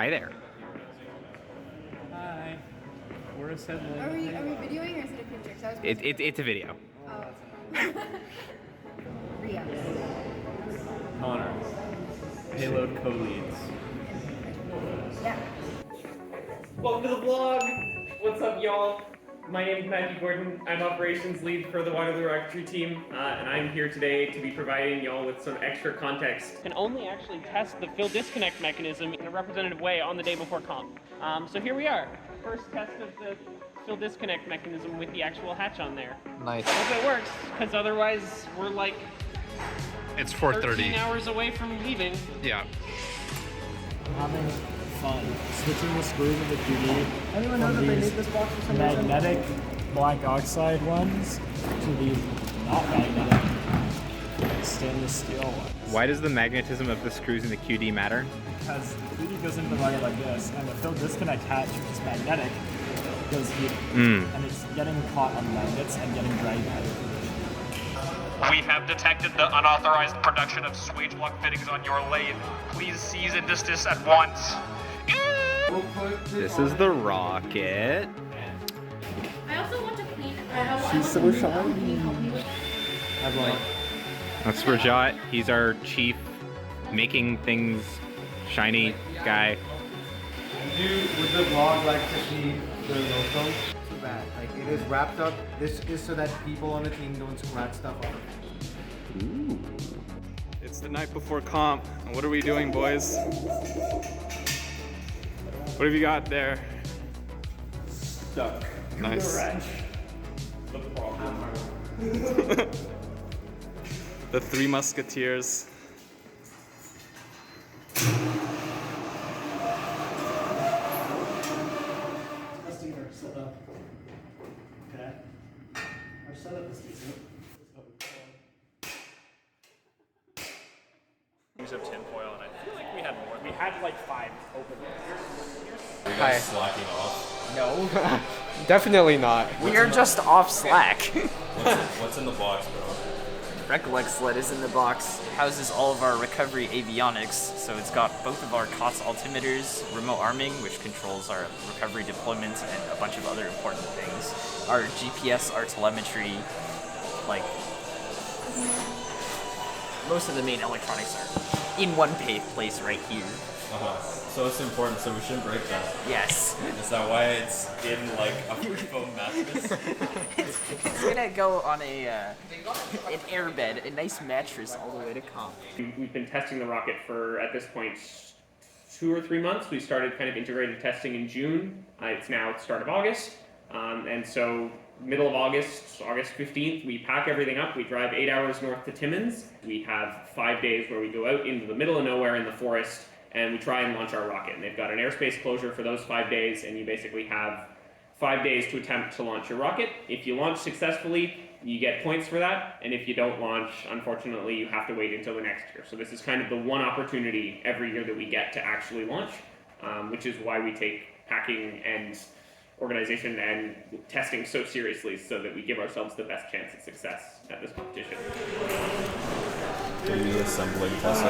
Hi there. Hi. We're assembling. Are we videoing or is it a picture? 'Cause I was It's a video. Oh. Rhea. Connor. Payload co-leads. Yeah. Welcome to the vlog! What's up, y'all? My name is Matthew Gordon. I'm operations lead for the Waterloo Rocketry team, and I'm here today to be providing y'all with some extra context. Can only actually test the fill disconnect mechanism in a representative way on the day before comp. So here we are. First test of the fill disconnect mechanism with the actual hatch on there. Nice. Hope it works, because otherwise we're like It's 4:30. 13 hours away from leaving. Yeah. Having fun. Switching the screws of the QD Anyone know that they made this box for some reason? magnetic black oxide ones to these not magnetic stainless steel ones. Why does the magnetism of the screws in the QD matter? Because the QD goes into the wire like this, and the fill disconnect hatch, which is magnetic, goes here. And it's getting caught on magnets and getting dragged out of position. We have detected the unauthorized production of swage block fittings on your lathe. Please cease and desist at once. This is the rocket. I also want to clean. She's so shiny. That's Rajat. He's our chief making things shiny guy. Would the vlog like to see the logo? Too bad. Like it is wrapped up. This is so that people on the team don't scratch stuff up. Ooh. It's the night before comp. And what are we doing, boys? What have you got there? Stuck. Nice. The problem. The Three Musketeers. Setup. Okay. Our setup is decent. Use of tinfoil, and I feel like we had more. We had like 5 open. Are you guys slacking off? No. Definitely not. We are just off slack. What's in the box, bro? Recollect sled is in the box. Houses all of our recovery avionics. So it's got both of our COTS altimeters, remote arming, which controls our recovery deployment, and a bunch of other important things. Our GPS, our telemetry, like most of the main electronics are in one place right here. So it's important, so we shouldn't break that. Yes. Is that why it's in like a free foam mattress? It's gonna go on an airbed, a nice mattress all the way to comp. We've been testing the rocket for, at this point, 2 or 3 months. We started kind of integrated testing in June. It's now the start of August. And so middle of August, August 15th, we pack everything up. We drive 8 hours north to Timmins. We have 5 days where we go out into the middle of nowhere in the forest and we try and launch our rocket. And they've got an airspace closure for those 5 days, and you basically have 5 days to attempt to launch your rocket. If you launch successfully, you get points for that, and if you don't launch, unfortunately, you have to wait until the next year. So this is kind of the one opportunity every year that we get to actually launch, which is why we take packing and organization and testing so seriously, so that we give ourselves the best chance at success at this competition. Are you assembling, Tessa?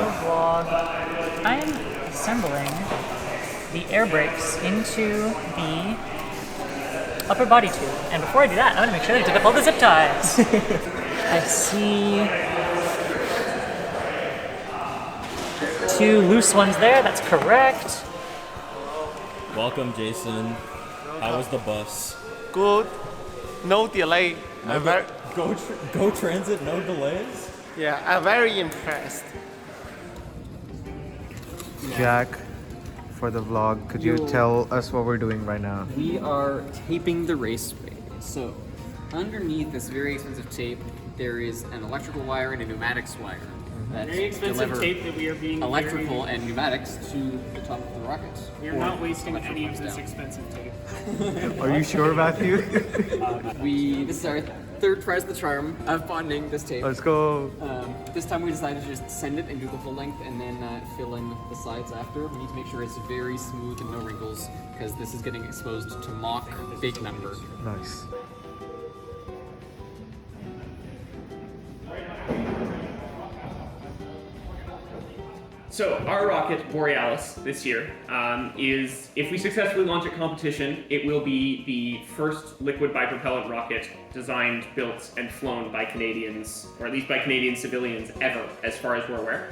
I'm assembling the air brakes into the upper body tube. And before I do that, I'm going to make sure that I took up all the zip ties. I see 2 loose ones there. That's correct. Welcome, Jason. How was the bus? Good. No delay. Go transit, no delays? Yeah, I'm very impressed. Jack, for the vlog, could you tell us what we're doing right now? We are taping the raceway. So, underneath this very expensive tape, there is an electrical wire and a pneumatics wire that Very expensive deliver tape that we are being electrical and pneumatics to the top of the rocket. We are not wasting any of this expensive tape. Are you sure, Matthew? This is our 3rd try the charm of bonding this tape. Let's go. This time we decided to just send it and do the full length and then fill in the sides after. We need to make sure it's very smooth and no wrinkles, because this is getting exposed to Mach big number. Nice. So our rocket, Borealis, this year, is, if we successfully launch at competition, it will be the first liquid bipropellant rocket designed, built, and flown by Canadians, or at least by Canadian civilians ever, as far as we're aware.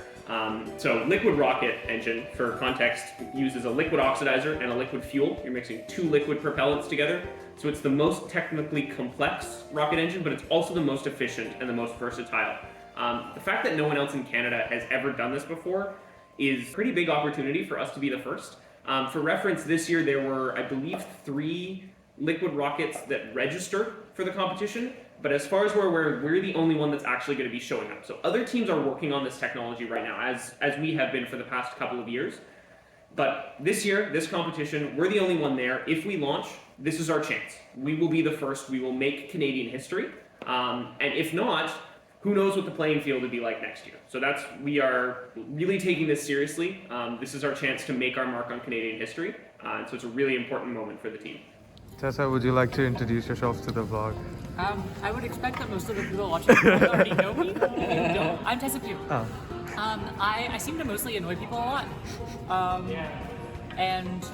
So liquid rocket engine, for context, uses a liquid oxidizer and a liquid fuel. You're mixing 2 liquid propellants together. So it's the most technically complex rocket engine, but it's also the most efficient and the most versatile. The fact that no one else in Canada has ever done this before is a pretty big opportunity for us to be the first. For reference, this year there were, I believe, 3 liquid rockets that registered for the competition, but as far as we're aware, we're the only one that's actually going to be showing up. So other teams are working on this technology right now, as we have been for the past couple of years. But this year, this competition, we're the only one there. If we launch, this is our chance. We will be the first. We will make Canadian history. And if not, who knows what the playing field would be like next year. So we are really taking this seriously. This is our chance to make our mark on Canadian history. So it's a really important moment for the team. Tessa, would you like to introduce yourself to the vlog? I would expect that most of the people watching the vlog already know me. If you don't, I'm Tessa Pugh. Oh. I seem to mostly annoy people a lot. And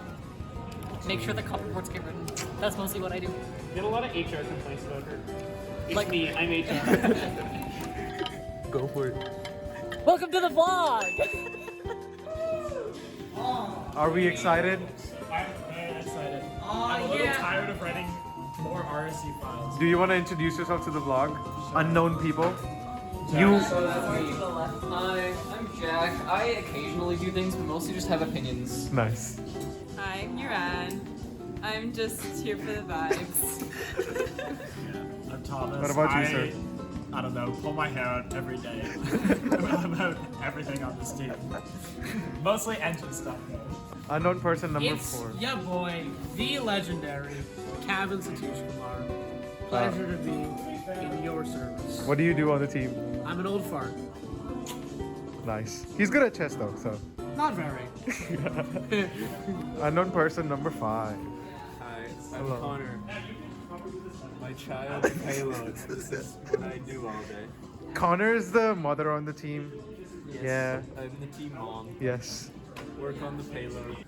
make sure the cop reports get written. That's mostly what I do. Get a lot of HR complaints about her. It's Like me, I'm HR. Go for it. Welcome to the vlog! Are we excited? I'm very excited. I'm a little tired of writing more RSC files. Do you want to introduce yourself to the vlog? Unknown people? So that's me. Hi, I'm Jack. I occasionally do things, but mostly just have opinions. Nice. Hi, I'm Ran. I'm just here for the vibes. I'm Thomas. What about you, sir? I don't know, pull my hair out every day about everything on this team. Mostly engine stuff, though. Unknown person number 4. Yeah, boy, the legendary Kavin Satheeskumar. Pleasure to be in your service. What do you do on the team? I'm an old fart. Nice. He's good at chess though, so. Not very. Unknown person number 5. Hi, I'm Hello. Connor. My child payloads. This is what I do all day. Connor is the mother on the team. Yes, Yeah. I'm the team mom. Yes. Work on the payload.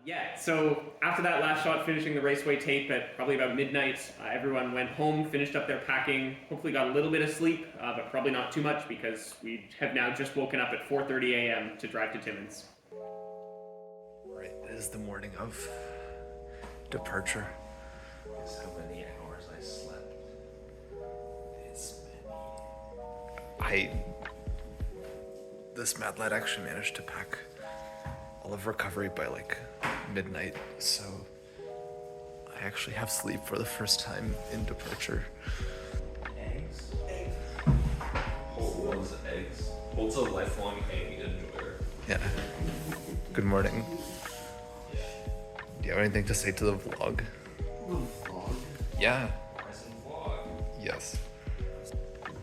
Yeah, so after that last shot, finishing the raceway tape at probably about midnight, everyone went home, finished up their packing, hopefully got a little bit of sleep, but probably not too much because we have now just woken up at 4:30 a.m. to drive to Timmins. Right, it is the morning of departure. Guess how many hours I slept? It's many. This mad lad actually managed to pack all of recovery by like midnight, so I actually have sleep for the first time in departure. Eggs? Holt loves eggs. Holt's a lifelong egg enjoyer. Yeah. Good morning. Do you have anything to say to the vlog? Vlog? Yeah. Vlog? Yes.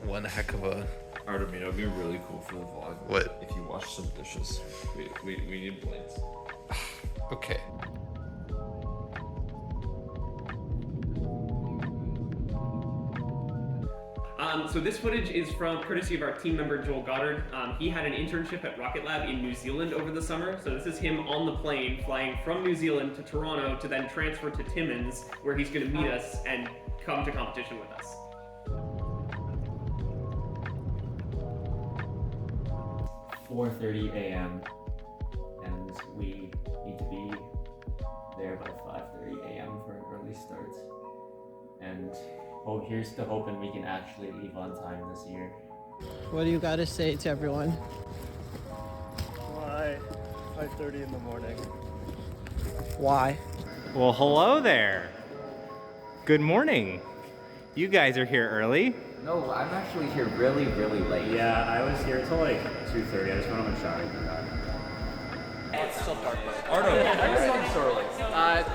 One heck of a... Artem, it would be really cool for the vlog. What? If you wash some dishes. We need blades. Okay. So this footage is from courtesy of our team member Joel Godard. He had an internship at Rocket Lab in New Zealand over the summer. So this is him on the plane flying from New Zealand to Toronto to then transfer to Timmins, where he's going to meet us and come to competition with us. .30 a.m. and we need to be there by 5:30 a.m. for an early start. And here's to hoping we can actually leave on time this year. What do you got to say to everyone? Why? 5:30 in the morning. Why? Well, hello there. Good morning. You guys are here early. No, I'm actually here really, really late. Yeah, I was here until like 2:30. I just went on a shower. It's still dark. Artem,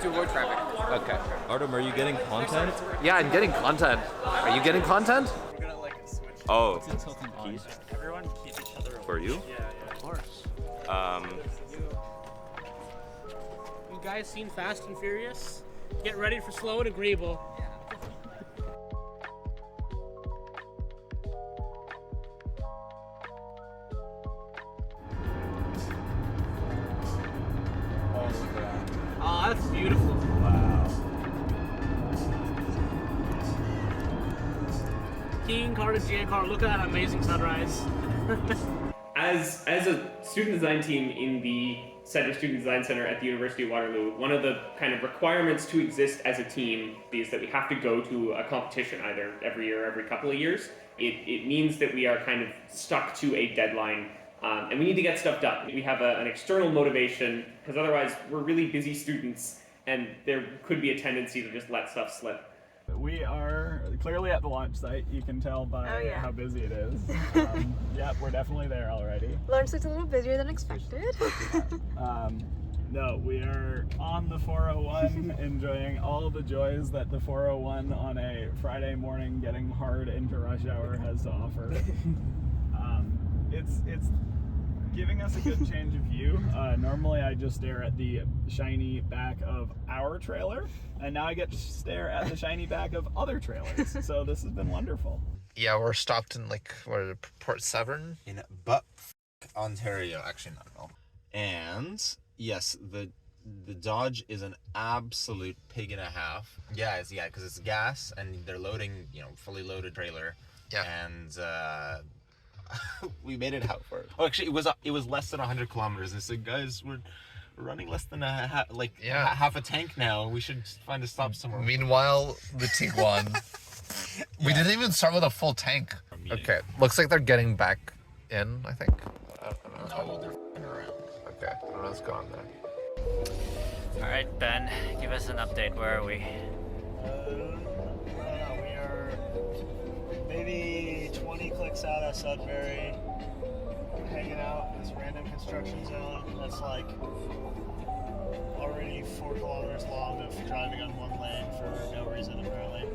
to avoid traffic. Okay. Artem, are you getting content? Yeah, I'm getting content. Are you getting content? Oh. Keys. Everyone keep each other away. For you? Yeah, of course. You guys seen Fast and Furious? Get ready for Slow and Agreeable. keying car to GA car, look at that amazing sunrise. As a student design team in the Student Design Center at the University of Waterloo, one of the kind of requirements to exist as a team is that we have to go to a competition either every year or every couple of years. It means that we are kind of stuck to a deadline, and we need to get stuff done. We have an external motivation, because otherwise we're really busy students, and there could be a tendency to just let stuff slip. We are clearly at the launch site. You can tell by how busy it is. Yeah, we're definitely there already. Launch site's a little busier than expected. No, we are on the 401, enjoying all the joys that the 401 on a Friday morning getting hard into rush hour has to offer. It's giving us a good change of view. Normally I just stare at the shiny back of our trailer, and now I get to stare at the shiny back of other trailers. So this has been wonderful. Yeah, we're stopped in Port Severn? In Ontario, actually not at all. And yes, the Dodge is an absolute pig and a half. Yeah, because it's gas and they're loading, fully loaded trailer. Yeah. And we made it out for it. Oh, actually, it was less than 100 kilometers. And so, guys, we're running less than half a tank now. We should find a stop somewhere. Meanwhile, the Tiguan. We didn't even start with a full tank. Okay, looks like they're getting back in, I think. I don't know. No, they're f***ing around. Okay, I don't know what's going on there. Alright, Ben, give us an update. Where are we? We are maybe 20 clicks out of Sudbury, hanging out in this random construction zone that's like already 4 kilometers long of driving on one lane for no reason apparently.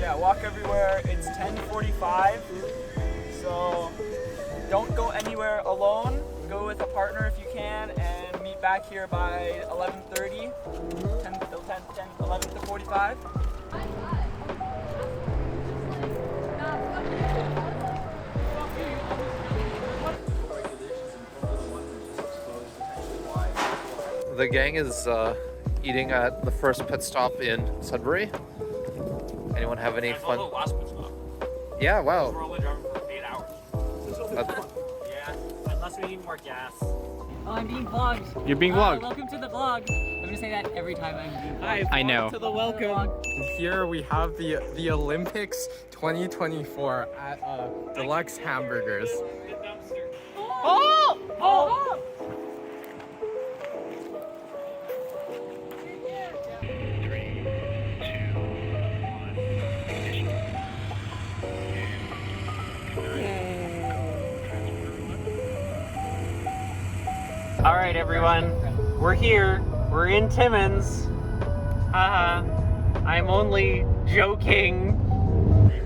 Yeah, walk everywhere. It's 10:45, so don't go anywhere alone. Go with a partner if you can, and meet back here by 11:30, 11 to 45. The gang is eating at the first pit stop in Sudbury. Anyone have any fun? Yeah, wow. We're only driving for 8 hours. Yeah, unless we need more gas. Oh, I'm being vlogged. You're being vlogged. Welcome to the vlog. I'm gonna say that every time I'm being vlogged. I know. To the welcome. Here we have the Olympics 2024 at Deluxe Hamburgers. Oh! Oh! All right, everyone, we're here. We're in Timmins. Haha. I'm only joking.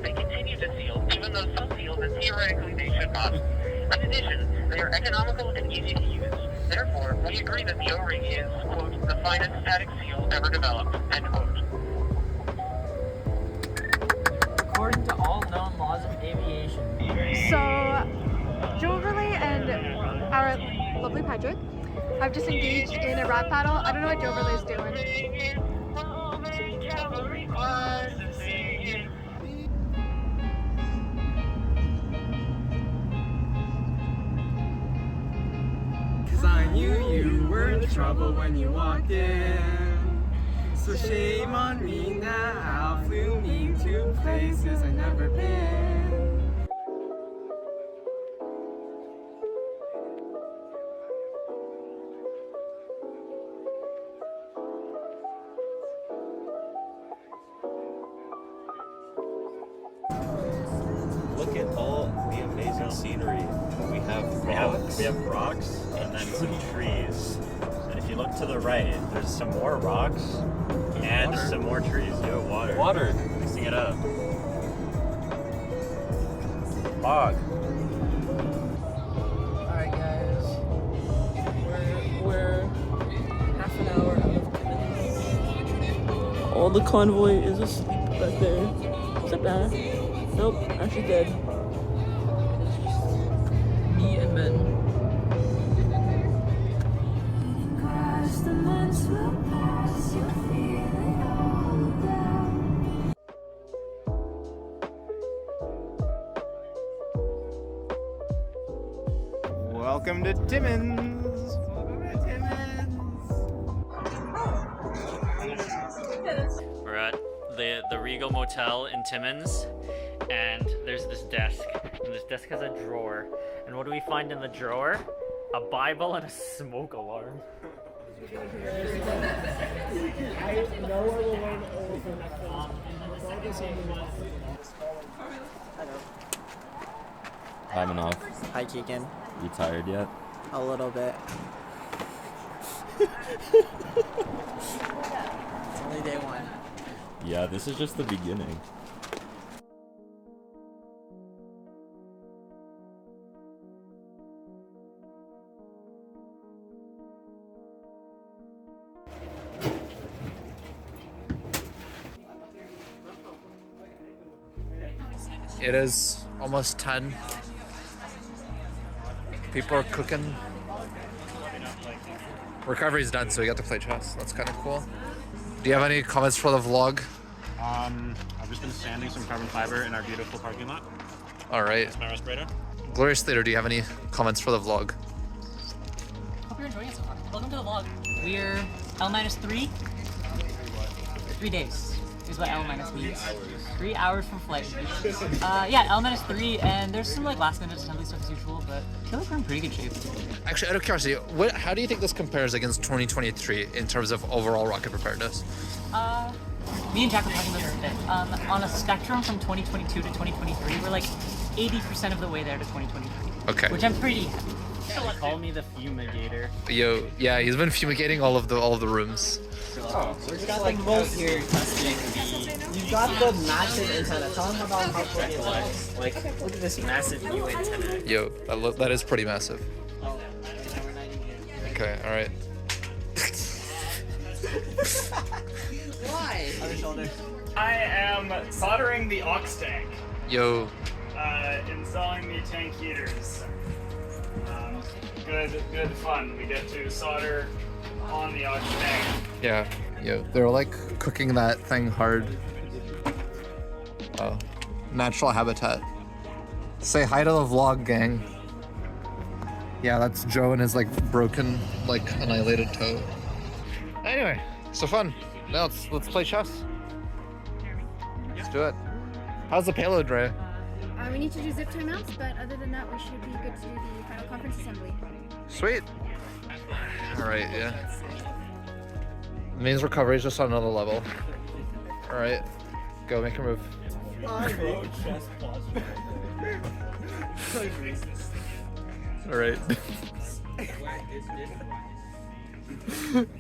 They continue to seal, even though some seals that theoretically they should not. In addition, they are economical and easy to use. Therefore, we agree that the O-ring is, quote, the finest static seal ever developed, end quote. According to all known laws of aviation. So, Zhou and our lovely Patrick have just engaged in a rap battle. I don't know what Joverley is doing. Cause I knew you were in trouble when you walked in. So shame on me now, flew me to places I've never been. Look at all the amazing scenery. We have rocks and then some trees. And if you look to the right, there's some more rocks and some more trees. Yo, water. Water. Mixing it up. Fog. Alright guys, we're half an hour out of Timmins. All the convoy is asleep back there. Except Anna. Nope, Ashley's dead. It's just me and Ben. Across the months will pass, you'll feel Welcome to Timmins. We're at the Regal Motel in Timmins, and there's this desk, and this desk has a drawer. And what do we find in the drawer? A Bible and a smoke alarm. Hi, Manav. Hi, Keegan. You tired yet? A little bit. It's only day one. Yeah, this is just the beginning. It is almost 10. People are cooking. Recovery's done, so we got to play chess. That's kind of cool. Do you have any comments for the vlog? I've just been sanding some carbon fiber in our beautiful parking lot. All right. That's my respirator. Glorious Theater, do you have any comments for the vlog? Hope you're enjoying it so far. Welcome to the vlog. We're L-3. 3 days is what L- means. 3 hours from flight. Yeah, L-3, and there's some like last minute assembly stuff as usual, but I feel like we're in pretty good shape. Actually, out of curiosity, how do you think this compares against 2023 in terms of overall rocket preparedness? Me and Jack were talking about this a bit. On a spectrum from 2022 to 2023, we're like 80% of the way there to 2023. Okay. Which I'm pretty happy. Call me the fumigator. Yo, yeah, he's been fumigating all of the rooms. Oh, so we got like out here testing the. You got the massive antenna. Tell them about how big it was. Like, look at this massive new antenna. Yo, that is pretty massive. Okay, all right. Why? Other shoulder. I am soldering the aux tank. Yo. Installing the tank heaters. Good fun. We get to solder on the aux tank. Yeah, yo, they're like cooking that thing hard. Oh, natural habitat. Say hi to the vlog, gang. Yeah, that's Zhou and his like broken, like annihilated toe. Anyway, so fun. Now let's play chess. Let's do it. How's the payload, Rhea? We need to do zip timeouts, but other than that, we should be good to do the final conference assembly. Sweet. All right, yeah. Means recovery is just on another level. All right, go make a move. All right.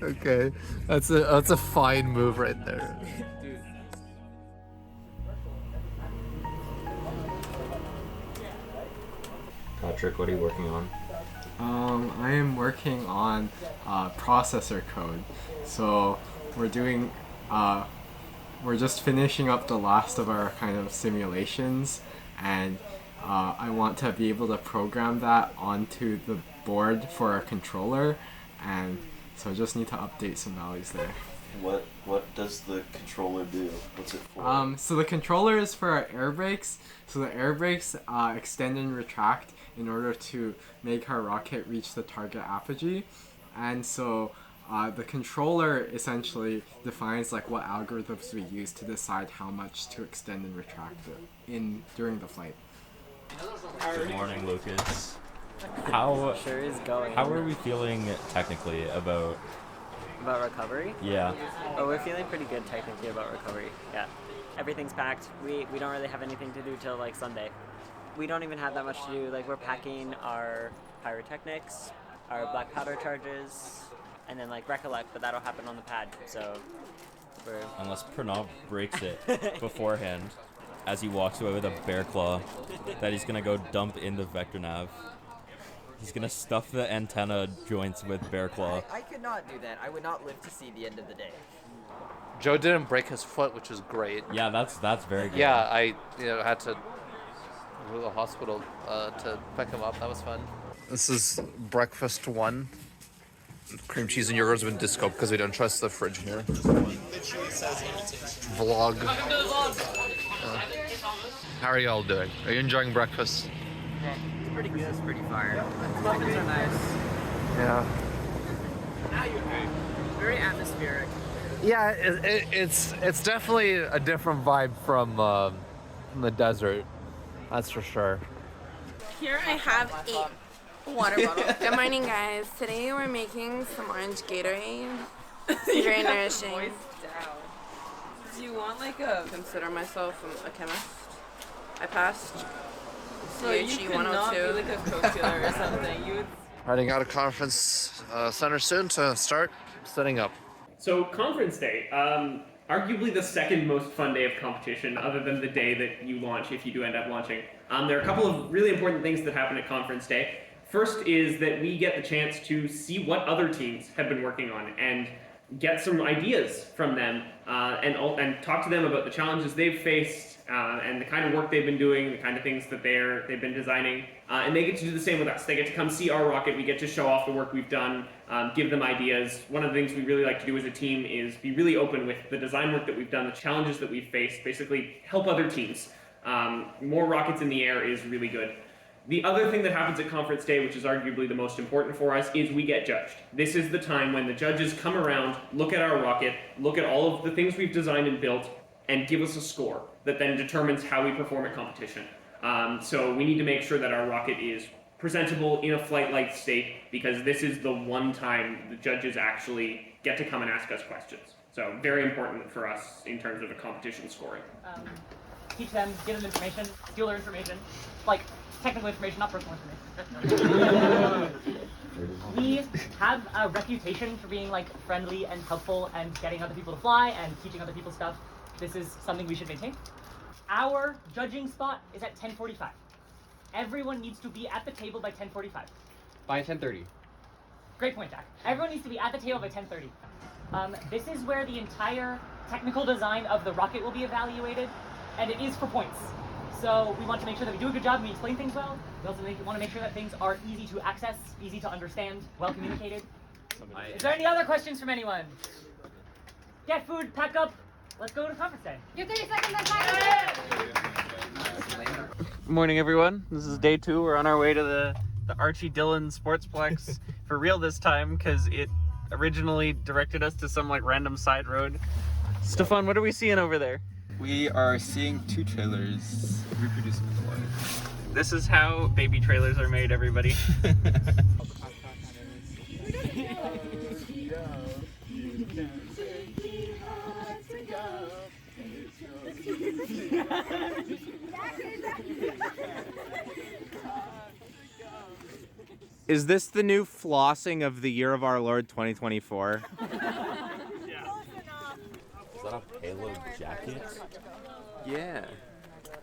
Okay, that's a fine move right there. Patrick, what are you working on? I am working on processor code. So we're doing, we're just finishing up the last of our kind of simulations, and I want to be able to program that onto the board for our controller, and so I just need to update some values there. What does the controller do? What's it for? So the controller is for our air brakes. So the air brakes extend and retract in order to make our rocket reach the target apogee. And so the controller essentially defines like what algorithms we use to decide how much to extend and retract it during the flight. Good morning, Lucas. How Sure is going. How are we feeling technically about recovery? Yeah. Oh, we're feeling pretty good technically about recovery. Yeah. Everything's packed. We don't really have anything to do till like Sunday. We don't even have that much to do. Like we're packing our pyrotechnics, our black powder charges, and then like recollect, but that'll happen on the pad. So we're Unless Pranav breaks it beforehand as he walks away with a bear claw that he's gonna go dump in the vector nav. He's gonna stuff the antenna joints with bear claw. I could not do that. I would not live to see the end of the day. Zhou didn't break his foot, which is great. Yeah, that's very good. Yeah, I had to go to the hospital to pick him up. That was fun. This is breakfast 1. Cream cheese and yogurt has been discount because we don't trust the fridge here. Vlog. How are y'all doing? Are you enjoying breakfast? pretty good. It's pretty fire. Muffins are nice. Yeah. Very atmospheric. Yeah, it's definitely a different vibe from the desert. That's for sure. Here I have a water bottle. Good morning, guys. Today we're making some orange Gatorade. It's very nourishing. Do you want like a... Consider myself a chemist. I passed. So you could not be like a co-killer or something. You would... Heading out of conference center soon to start setting up. So conference day, arguably the second most fun day of competition, other than the day that you launch if you do end up launching. There are a couple of really important things that happen at conference day. First is that we get the chance to see what other teams have been working on and get some ideas from them and talk to them about the challenges they've faced and the kind of work they've been doing, the kind of things that they've been designing. And they get to do the same with us. They get to come see our rocket. We get to show off the work we've done, give them ideas. One of the things we really like to do as a team is be really open with the design work that we've done, the challenges that we've faced, basically help other teams. More rockets in the air is really good. The other thing that happens at conference day, which is arguably the most important for us, is we get judged. This is the time when the judges come around, look at our rocket, look at all of the things we've designed and built, and give us a score that then determines how we perform at competition. So we need to make sure that our rocket is presentable in a flight-like state, because this is the one time the judges actually get to come and ask us questions. So very important for us in terms of a competition scoring. Teach them, give them information, steal their information, like technical information, not personal information. We have a reputation for being like friendly and helpful and getting other people to fly and teaching other people stuff. This is something we should maintain. Our judging spot is at 10:45. Everyone needs to be at the table by 10:45. By 10:30. Great point, Jack. Everyone needs to be at the table by 10:30. This is where the entire technical design of the rocket will be evaluated, and it is for points. So we want to make sure that we do a good job and we explain things well. We also want to make sure that things are easy to access, easy to understand, well communicated. Is there any other questions from anyone? Get food, pack up. Let's go to conference day. You have 30 seconds on Morning, everyone. This is day 2. We're on our way to the Archie Dillon Sportsplex for real this time, because it originally directed us to some like random side road. Stefan, what are we seeing over there? We are seeing 2 trailers reproducing in the water. This is how baby trailers are made, everybody. Is this the new flossing of the year of our Lord 2024? Is that a payload jacket? Yeah.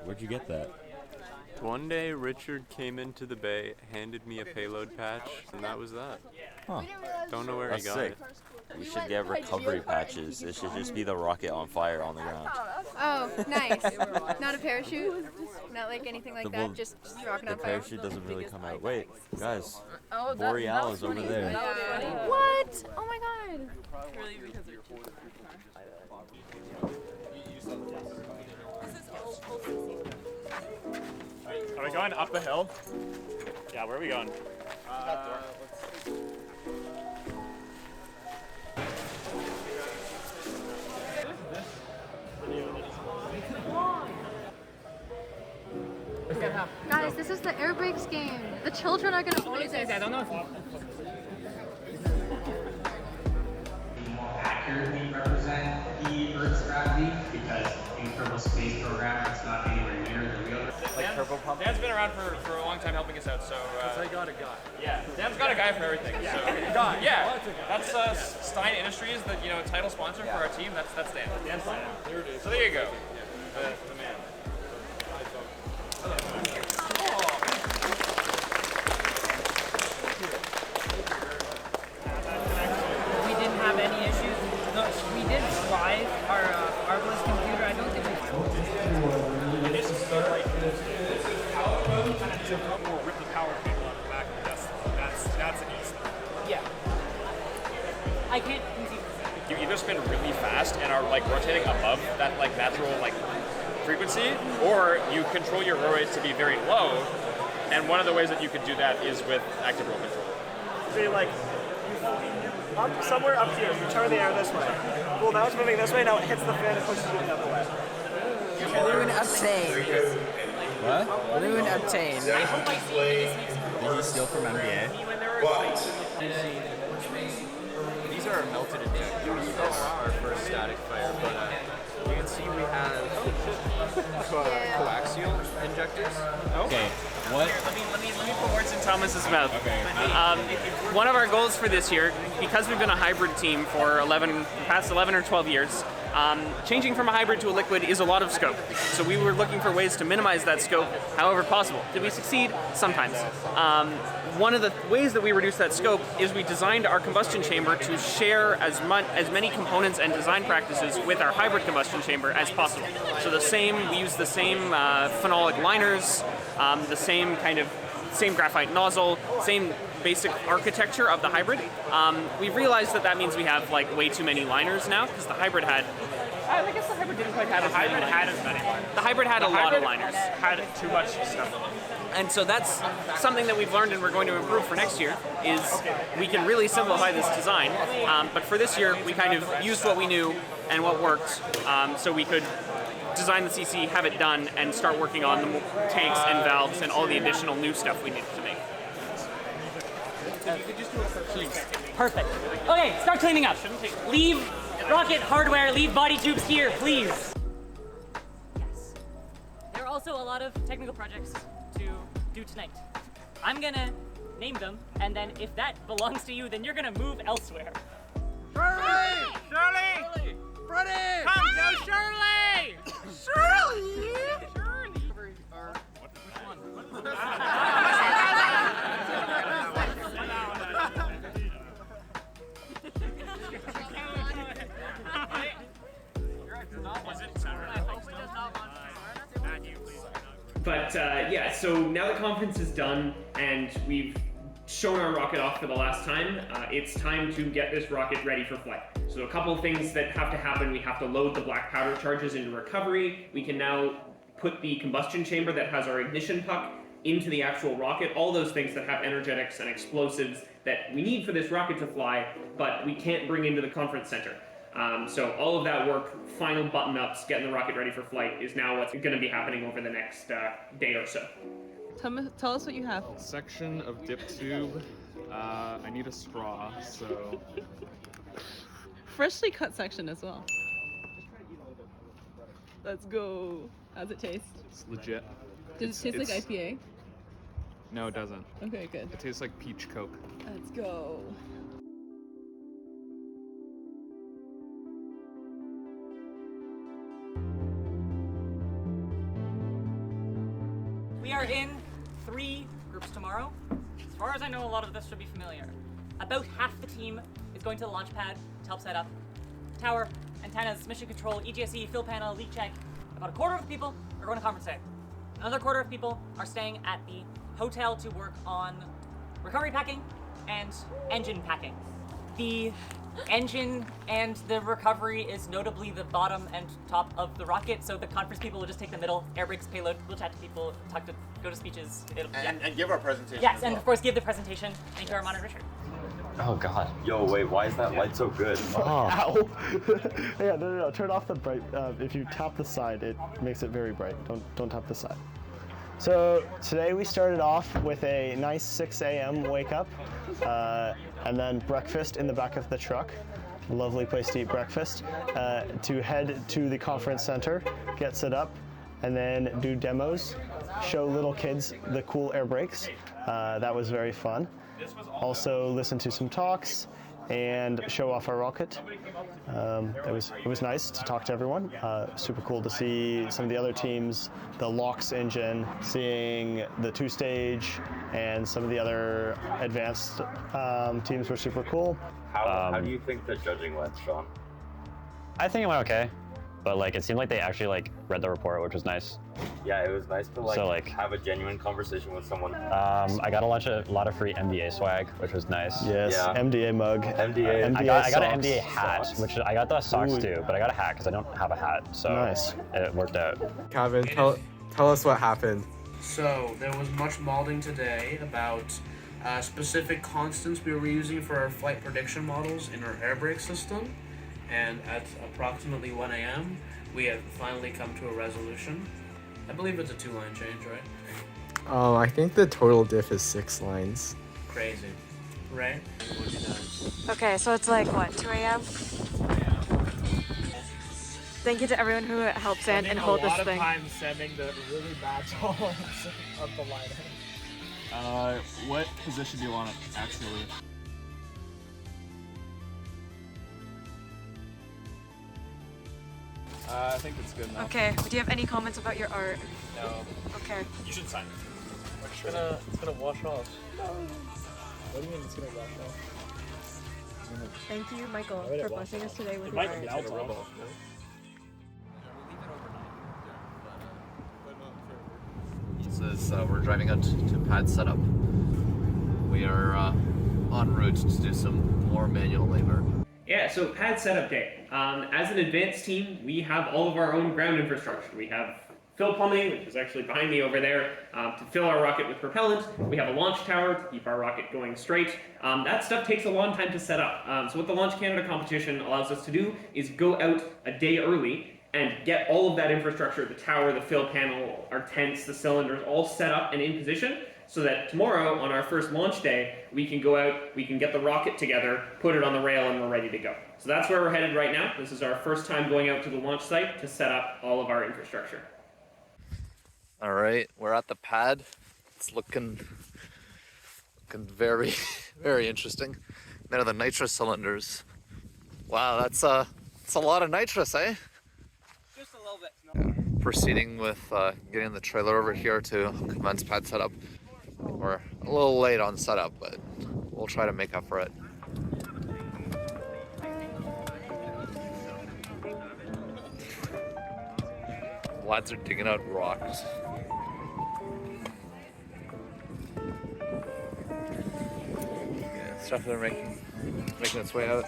Where'd you get that? One day Richard came into the bay, handed me a payload patch, and that was that. Huh. Don't know where That's he got sick. it. We should get recovery patches. It should just be the rocket on fire on the ground. Oh, nice. Not a parachute? Not like anything like Well, that? Just rocket the on fire? parachute doesn't really come out. Wait, guys. Oh, Boreal is over there. What? Oh my god. Are we going up the hill? Yeah, where are we going? Guys, this is the air brakes game. The children are gonna own this. I don't know if accurately represent the Earth's gravity, because in Kerbal Space Program it's not anywhere near the real Earth. Dan's been around for a long time helping us out, so... I got a guy. Yeah, Dan's got a guy for everything. Yeah. So, Guy. yeah, That's that's Stein Industries, the title sponsor for our team. That's Dan. Dan's Stein. So there you go. The man. We didn't have any issues. No, we did fly our Arbalist computer. I don't think we. This is sort of like we'll rip the power cable out of the back. That's an easy. Yeah. I can't conceive. You either spin really fast and are like rotating above that like natural like frequency, or you control your roll rates to be very low And one of the ways that you could do that is with active roll control. So you're like, up somewhere up here, you turn the air this way. Well, now it's moving this way, now it hits the fan and pushes it the other way. Balloon obtained. What? Balloon obtained. Did you steal from NBA? These are melted injectors. Our first static fire, but you can see we have coaxial injectors. Okay. What? Let me put words in Thomas's mouth. Okay. One of our goals for this year, because we've been a hybrid team for past 11 or 12 years, changing from a hybrid to a liquid is a lot of scope. So we were looking for ways to minimize that scope however possible. Did we succeed? Sometimes. One of the ways that we reduced that scope is we designed our combustion chamber to share as many components and design practices with our hybrid combustion chamber as possible. So we use the same phenolic liners, the same graphite nozzle, same basic architecture of the hybrid. We've realized that means we have like way too many liners now, because the hybrid had. I guess the hybrid didn't quite have as many liners. The hybrid had a lot of liners. Had too much stuff. And so that's something that we've learned and we're going to improve for next year, is we can really simplify this design. But for this year, we kind of used what we knew and what worked, so we could design the CC, have it done, and start working on the tanks and valves and all the additional new stuff we needed to make. Perfect. Okay, start cleaning up. Leave rocket hardware, leave body tubes here, please. Yes. There are also a lot of technical projects to do tonight. I'm gonna name them, and then if that belongs to you, then you're gonna move elsewhere. Shirley! Shirley! Freddie! Come, go Shirley! Shirley! But yeah, so now the conference is done and we've shown our rocket off for the last time. It's time to get this rocket ready for flight. So a couple of things that have to happen. We have to load the black powder charges into recovery. We can now put the combustion chamber that has our ignition puck into the actual rocket. All those things that have energetics and explosives that we need for this rocket to fly, but we can't bring into the conference center. So all of that work, final button-ups, getting the rocket ready for flight is now what's going to be happening over the next day or so. Tell us what you have. Section of dip tube. I need a straw, so... Freshly cut section as well. Let's go. How's it taste? It's legit. Does it taste like IPA? No, it doesn't. Okay, good. It tastes like peach Coke. Let's go. We are in 3 groups tomorrow. As far as I know, a lot of this should be familiar. About half the team is going to the launch pad to help set up tower, antennas, mission control, EGSE, fill panel, leak check. About a quarter of the people are going to conference day. Another quarter of people are staying at the hotel to work on recovery packing and engine packing. The engine and the recovery is notably the bottom and top of the rocket, so the conference people will just take the middle, air brakes, payload, we'll chat to people, go to speeches. And give our presentation. Yes, as and well. of course give the presentation. Thank you, Armaan and Richard. Oh God. Yo, wait, why is that light so good? Ow! Yeah, no, turn off the bright. If you tap the side, it makes it very bright. Don't tap the side. So today we started off with a nice 6 a.m. wake up, and then breakfast in the back of the truck. Lovely place to eat breakfast. To head to the conference center, get set up, and then do demos, show little kids the cool air brakes. That was very fun. Also listen to some talks and show off our rocket. It was nice to talk to everyone. Super cool to see some of the other teams, the LOX engine, seeing the 2-stage, and some of the other advanced teams were super cool. How do you think the judging went, Sean? I think it went okay, but it seemed like they actually read the report, which was nice. Yeah, it was nice to have a genuine conversation with someone. I got a lot of free MDA swag, which was nice. Yes, yeah. MDA mug. MDA. I got an MDA hat, which I got the socks too, but I got a hat because I don't have a hat, so nice. It worked out. Kavin, tell us what happened. So there was much molding today about specific constants we were using for our flight prediction models in our air brake system, and at approximately 1 a.m. we have finally come to a resolution. I believe it's a 2-line change, right? Oh, I think the total diff is 6 lines. Crazy. Right? Okay, so it's like what, 2 a.m.? Thank you to everyone who helped sand and hold this thing. A lot of time sending the really bad tolerance of the line. What position do you want it actually? I think it's good enough. Okay, do you have any comments about your art? No. Okay. You should sign it. It's gonna wash off. What do you mean it's gonna wash off? Thank you, Michael, Why would it for wash blessing us off? today with It your might art. melt off. Says we're driving out to pad setup. We are en route to do some more manual labor. Yeah, so pad setup day. As an advanced team, we have all of our own ground infrastructure. We have fill plumbing, which is actually behind me over there, to fill our rocket with propellant. We have a launch tower to keep our rocket going straight. That stuff takes a long time to set up. So what the Launch Canada competition allows us to do is go out a day early and get all of that infrastructure, the tower, the fill panel, our tents, the cylinders, all set up and in position, so that tomorrow, on our first launch day, we can go out, we can get the rocket together, put it on the rail, and we're ready to go. So that's where we're headed right now. This is our first time going out to the launch site to set up all of our infrastructure. All right, we're at the pad. It's looking very, very interesting. There are the nitrous cylinders. Wow, that's a lot of nitrous, eh? Just a little bit. Proceeding with getting the trailer over here to commence pad setup. We're a little late on setup, but we'll try to make up for it. Lads are digging out rocks. Yeah, stuff they're making its way out.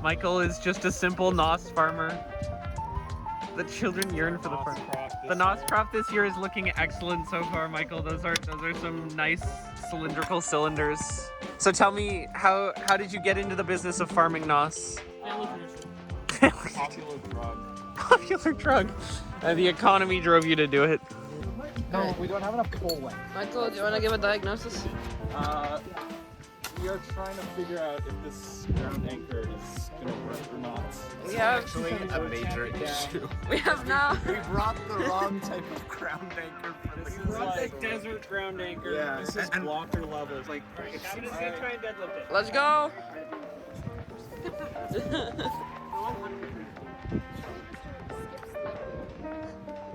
Michael is just a simple NOS farmer. The children yearn for the farm. The NOS crop this year is looking excellent so far, Michael. Those are some nice cylindrical cylinders. So tell me, how did you get into the business of farming NOS? Family tradition. Popular drug. Popular drug. The economy drove you to do it. No, we don't have enough coal length. Michael, do you want to give a diagnosis? We are trying to figure out if this ground anchor is going to work or not. We have actually a major issue. We have now. We brought the wrong type of ground anchor for this. This is like a desert ground anchor. Yeah. This is blocker level. It's like, I'm just going to try and deadlift it. Let's go.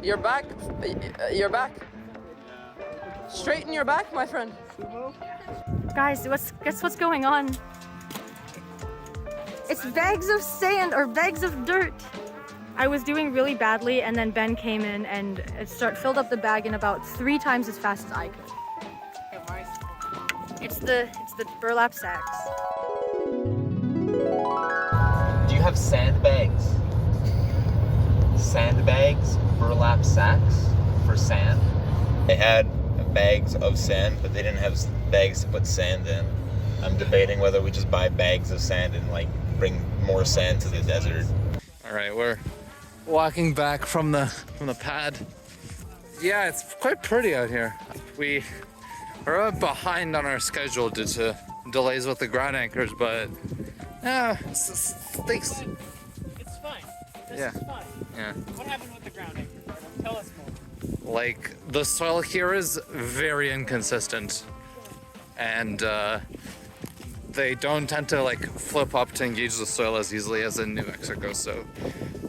You're back. You're back. Straighten your back, my friend. Guys, guess what's going on? It's bags of sand or bags of dirt. I was doing really badly, and then Ben came in and filled up the bag in about 3 times as fast as I could. It's the burlap sacks. Do you have sandbags? Sandbags, burlap sacks for sand? They had bags of sand, but they didn't have bags to put sand in. I'm debating whether we just buy bags of sand and like bring more sand to the desert. All right, we're walking back from the pad. Yeah, it's quite pretty out here. We are a bit behind on our schedule due to delays with the ground anchors, but yeah, It's fine. This is fine. Yeah. What happened with the ground anchor? Tell us more. Like, the soil here is very inconsistent, and they don't tend to like flip up to engage the soil as easily as in New Mexico, so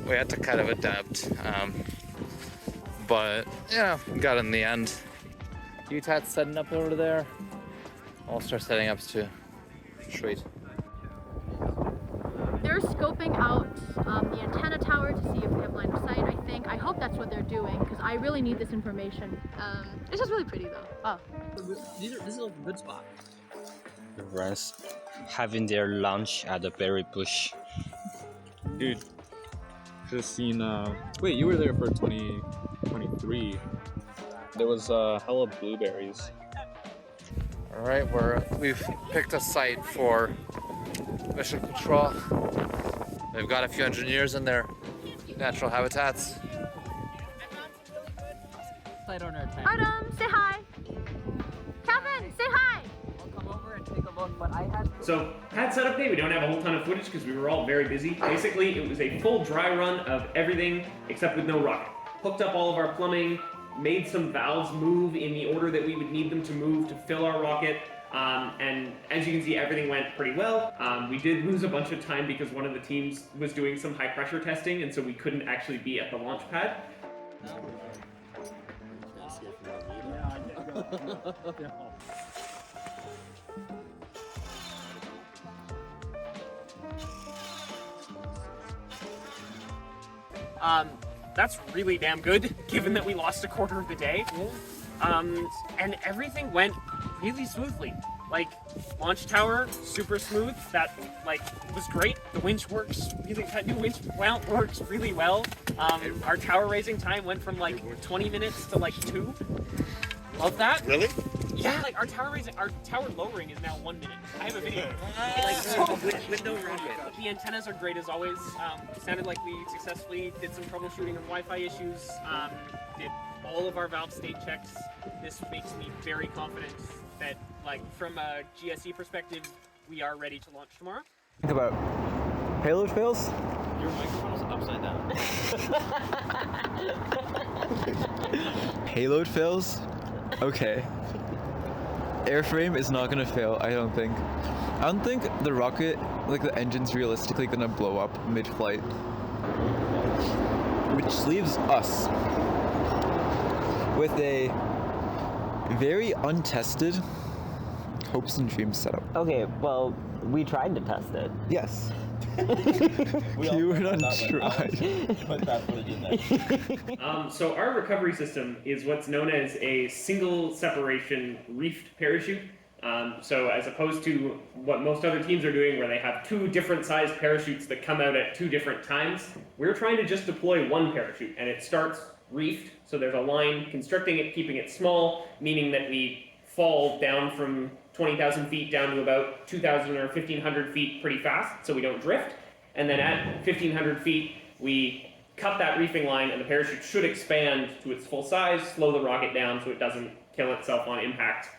we had to kind of adapt. But yeah, got it in the end. UTAT's setting up over there. I'll start setting up too. Sweet. They're scoping out the antenna tower to see if we have line of sight, I hope that's what they're doing, because I really need this information. It's just really pretty though. Oh. This is like a good spot. rest, having their lunch at the berry bush. Dude, just seen. Wait, you were there for 2023. There was hella blueberries. All right, we've picked a site for mission control. They've got a few engineers in their natural habitats. Artem, say hi. Kevin, say hi. So, pad setup day, we don't have a whole ton of footage because we were all very busy. Basically, it was a full dry run of everything except with no rocket. Hooked up all of our plumbing, made some valves move in the order that we would need them to move to fill our rocket. And as you can see, everything went pretty well. We did lose a bunch of time because one of the teams was doing some high pressure testing, and so we couldn't actually be at the launch pad. That's really damn good, given that we lost a quarter of the day. And everything went really smoothly. Like, launch tower, super smooth. That, like, was great. The winch works really, that new winch mount works really well. Our tower raising time went from, like, 20 minutes to, like, 2. Love that. Really? Yeah, like, our tower lowering is now 1 minute. I have a video. With no rocket. The antennas are great as always. It sounded like we successfully did some troubleshooting of Wi-Fi issues. Did all of our valve state checks. This makes me very confident that, like, from a GSE perspective, we are ready to launch tomorrow. Think about payload fails. Your microphone is upside down. Payload fails? Okay. Airframe is not gonna fail, I don't think. I don't think the rocket, like the engine's realistically gonna blow up mid-flight. Which leaves us with a very untested hopes and dreams setup. Okay, well, we tried to test it. Yes. You were not tried. So our recovery system is what's known as a single separation reefed parachute. So as opposed to what most other teams are doing where they have 2 different sized parachutes that come out at 2 different times, we're trying to just deploy 1 parachute, and it starts reefed. So there's a line constricting it, keeping it small, meaning that we fall down from 20,000 feet down to about 2,000 or 1,500 feet pretty fast, so we don't drift. And then at 1,500 feet, we cut that reefing line, and the parachute should expand to its full size, slow the rocket down so it doesn't kill itself on impact.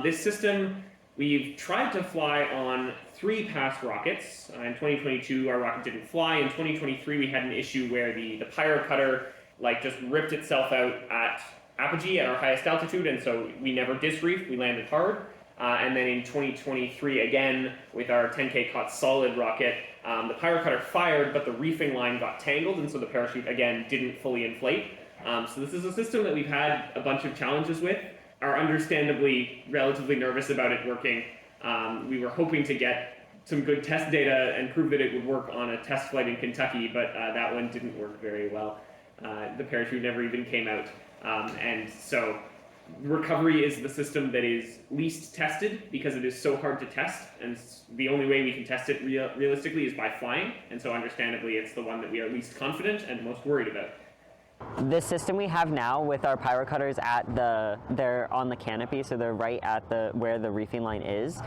This system, we've tried to fly on 3 past rockets. In 2022, our rocket didn't fly. In 2023, we had an issue where the pyro cutter just ripped itself out at apogee at our highest altitude, and so we never disreefed, we landed hard. And then in 2023, again, with our 10K COT solid rocket, the pyro cutter fired, but the reefing line got tangled, and so the parachute, again, didn't fully inflate. So this is a system that we've had a bunch of challenges with, are understandably relatively nervous about it working. We were hoping to get some good test data and prove that it would work on a test flight in Kentucky, but that one didn't work very well. The parachute never even came out. And so recovery is the system that is least tested because it is so hard to test, and the only way we can test it realistically is by flying, and so understandably it's the one that we are least confident and most worried about. The system we have now with our pyro cutters they're on the canopy, so they're right at where the reefing line is.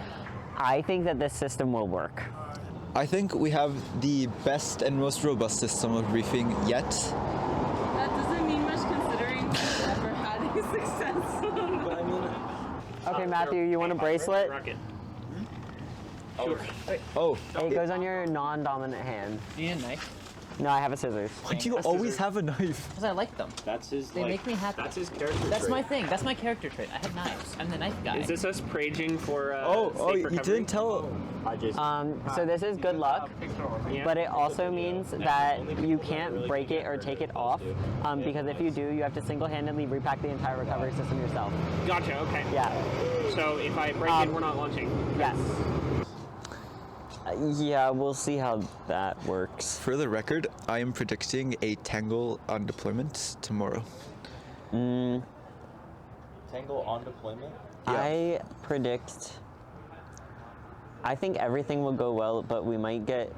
I think that this system will work. I think we have the best and most robust system of reefing yet. That doesn't mean much considering we've never had any success. But I mean, okay, Matthew, you want a bracelet? Rocket. Sure. Oh. It goes on your non-dominant hand. Do you need a knife? No, I have a scissors. Why do you always have a knife? Because I like them. That's his. They make me happy. That's his character That's trait. my thing. That's my character trait. I have knives. I'm the knife guy. Is this us praging for you didn't tell. So this is good luck, but it also means that you can't break it or take it off, because if you do, you have to single-handedly repack the entire recovery system yourself. Gotcha, okay. Yeah. So if I break it, we're not launching? Yes. Yeah, we'll see how that works. For the record, I am predicting a Tangle on deployment tomorrow. Tangle on deployment? Yeah. I predict I think everything will go well, but we might get...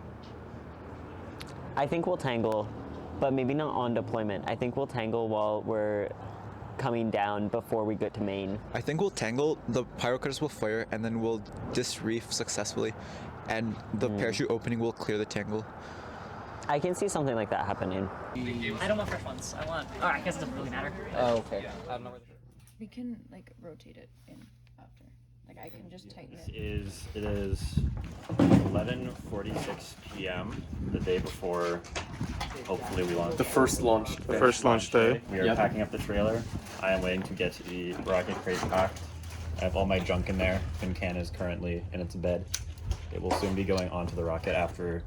I think we'll tangle, but maybe not on deployment. I think we'll tangle while we're coming down before we get to main. I think we'll tangle, the pyrocutters will fire, and then we'll disreef successfully, and the parachute opening will clear the tangle. I can see something like that happening. I don't want fresh ones. I want... Oh, I guess it doesn't really matter. Oh, okay. I don't know where We can like rotate it in after. Like I can just tighten it. It is 11:46 p.m. the day before. Hopefully we launch. The first launch day. We are packing up the trailer. I am waiting to get the rocket crate packed. I have all my junk in there. Fincan is currently in its bed. It will soon be going onto the rocket after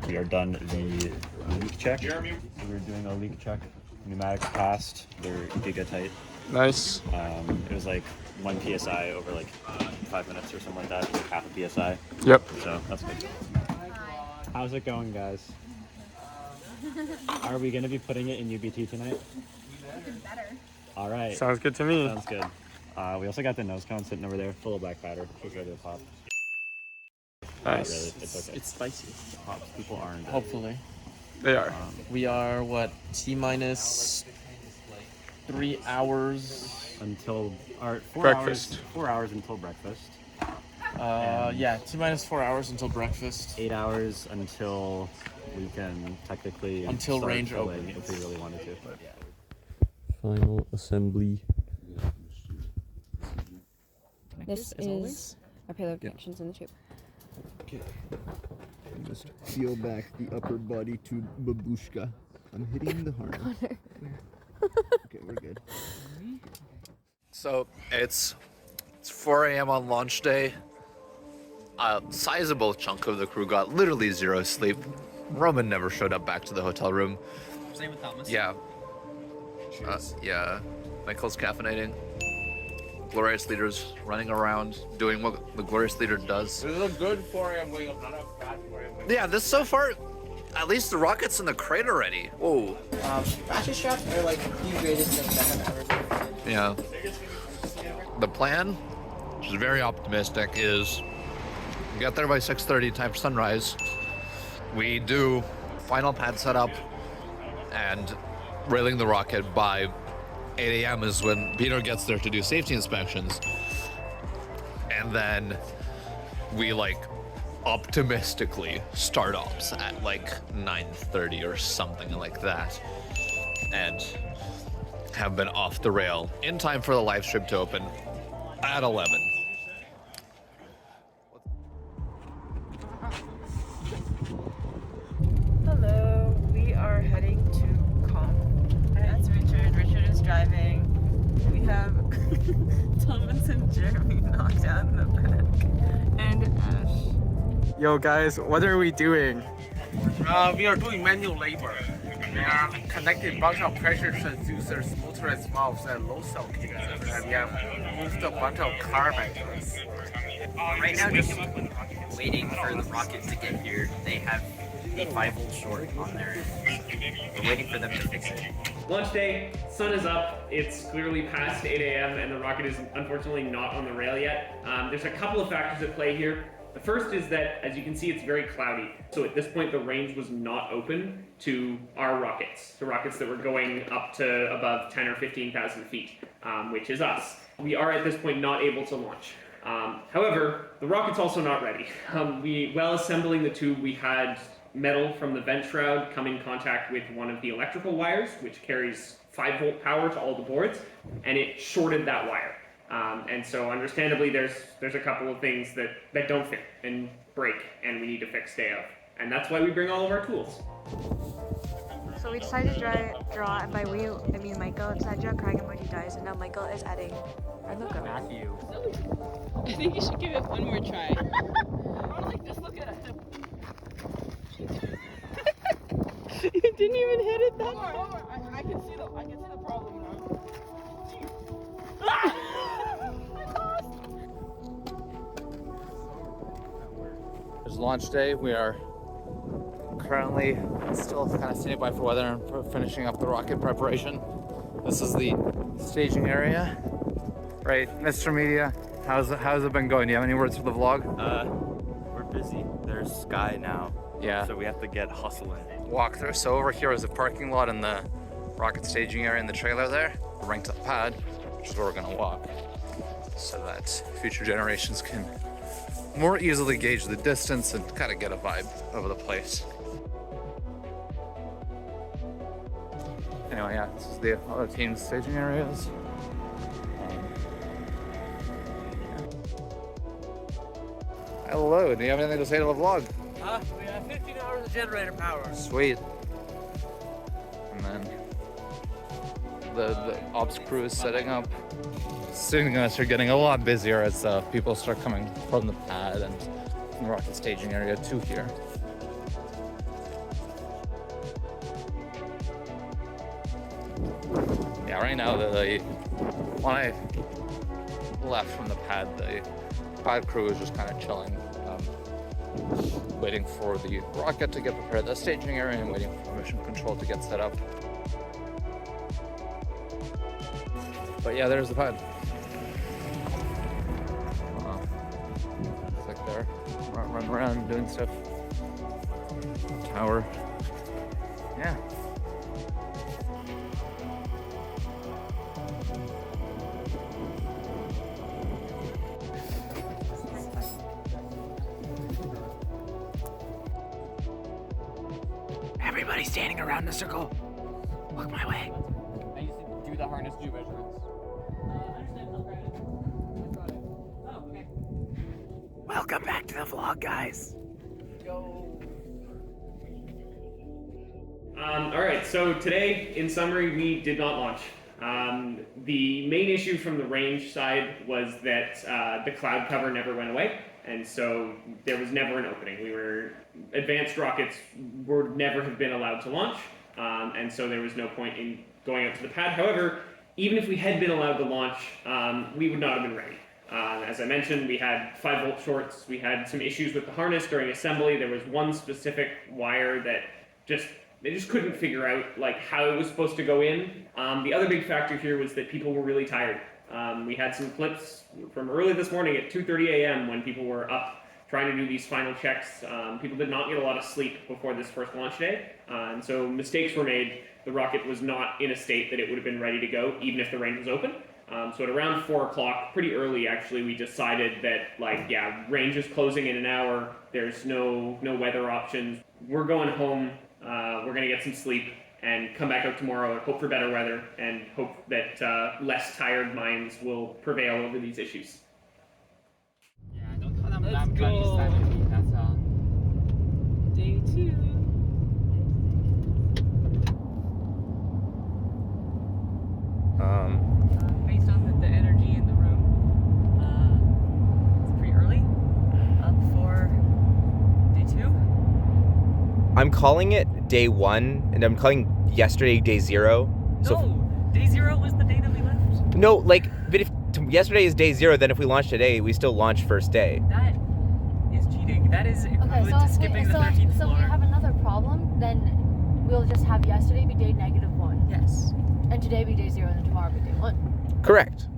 we are done the leak check. We're doing a leak check. Pneumatics passed. They're gigatight. Nice. It was like 1 psi over like 5 minutes or something like that. Like half a psi. Yep. So that's good. How's it going, guys? Are we going to be putting it in UBT tonight? Better. All right. Sounds good to me. Sounds good. We also got the nose cone sitting over there, full of black powder. Should go to the pop. Nice. Really, it's okay. It's spicy. Pops, people aren't. Hopefully. They are. We are, what, T-minus 3 hours? Until our 4 breakfast. hours. 4 hours until breakfast. Yeah, T-minus 4 hours until breakfast. 8 hours until we can technically Until start range filling opens. if we really wanted to. But Final assembly. This is our payload connections in the tube. Okay. Just peel back the upper body to babushka. I'm hitting the harness. Okay, we're good. So it's 4 a.m. on launch day. A sizable chunk of the crew got literally zero sleep. Roman never showed up back to the hotel room. Same with Thomas. Yeah. Yeah. Michael's caffeinating. Glorious leaders running around doing what the glorious leader does. This is a good 4 a.m. wake up, not a bad 4 a.m. Yeah, this so far, at least the rocket's in the crate already. Whoa. Ratchet straps are like the greatest thing that have ever been invented. Yeah. The plan, which is very optimistic, is we get there by 6:30 time for sunrise. We do final pad setup and railing the rocket by 8 a.m. is when Peter gets there to do safety inspections. And then we optimistically start ops at 9:30 or something like that. And have been off the rail in time for the live stream to open at 11. Hello, we are heading to comp. That's Richard. Richard is driving. We have Thomas and Jeremy knocked out in the back. And Ash. Yo guys, what are we doing? We are doing manual labor. We are connecting a bunch of pressure transducers, motorized valves, and low cell cases. And we have moved a bunch of car batteries. Right now, just waiting for the rocket to get here. They have a 5-volt short on there. We're waiting for them to fix it. Launch day, sun is up. It's clearly past 8 a.m. and the rocket is unfortunately not on the rail yet. There's a couple of factors at play here. The first is that, as you can see, it's very cloudy. So at this point, the range was not open to our rockets, the rockets that were going up to above 10 or 15,000 feet, which is us. We are at this point not able to launch. However, the rocket's also not ready. While assembling the tube, we had metal from the vent shroud come in contact with one of the electrical wires, which carries 5-volt power to all the boards, and it shorted that wire. And so understandably, there's a couple of things that don't fit and break, and we need to fix day of. And that's why we bring all of our tools. So we decided to draw, and by we, I mean Michael, decided to draw Craig emoji dies, and now Michael is adding our logo. Matthew. I think you should give it one more try. Just look at him. You didn't even hit it that far. I can see the problem now. It's launch day. We are currently still kind of standing by for weather and finishing up the rocket preparation. This is the staging area. Right, Mr. Media, how's it been going? Do you have any words for the vlog? busy. There's Sky now. Yeah. So we have to get hustling. Walk through. So over here is the parking lot and the rocket staging area in the trailer there. Right to the pad, which is where we're gonna walk, so that future generations can more easily gauge the distance and kind of get a vibe of the place. Anyway, yeah, this is the other team's staging areas. Hello, do you have anything to say to the vlog? We have 15 hours of generator power. Sweet. And then the ops crew is setting up. Soon gonna start getting a lot busier as people start coming from the pad and from the rocket staging area to here. Yeah, right now when I left from the pad crew is just kind of chilling, waiting for the rocket to get prepared, the staging area, and waiting for mission control to get set up. But yeah, there's the pad. It's like they're running around doing stuff. Tower. Yeah. Everybody standing around the circle. Look my way. I used to do the harness Zhou measurements. Welcome back to the vlog, guys. All right, so today, in summary, we did not launch. The main issue from the range side was that the cloud cover never went away, and so there was never an opening. Advanced rockets would never have been allowed to launch, and so there was no point in going out to the pad. However, even if we had been allowed to launch, we would not have been ready. As I mentioned, we had 5-volt shorts. We had some issues with the harness during assembly. There was one specific wire that they just couldn't figure out how it was supposed to go in. The other big factor here was that people were really tired. We had some clips from early this morning at 2:30 a.m. when people were up trying to do these final checks. People did not get a lot of sleep before this first launch day, and so mistakes were made. The rocket was not in a state that it would have been ready to go, even if the range was open. So at around 4 o'clock, pretty early actually, we decided that range is closing in an hour. There's no weather options. We're going home. We're gonna get some sleep and come back out tomorrow and hope for better weather and hope that less tired minds will prevail over these issues. Let's go. Day 2. Based on the energy in the room, it's pretty early. Up for day 2. I'm calling it day 1, and I'm calling yesterday day 0. Day 0 was the day that we left. No, but if yesterday is day 0, then if we launch today, we still launch first day. That is cheating. That is equivalent to skipping the 13th So floor. we have another problem, then we'll just have yesterday be day -1. Yes. And today be day 0, and then tomorrow be day 1. Correct.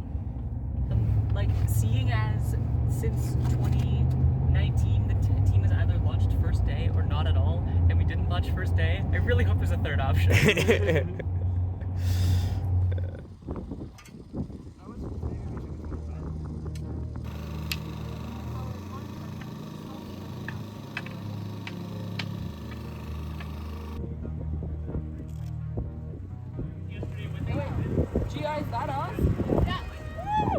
Seeing as since 2019 the team has either launched first day or not at all, and we didn't launch first day, I really hope there's a third option. Jiya, is that us? Yeah.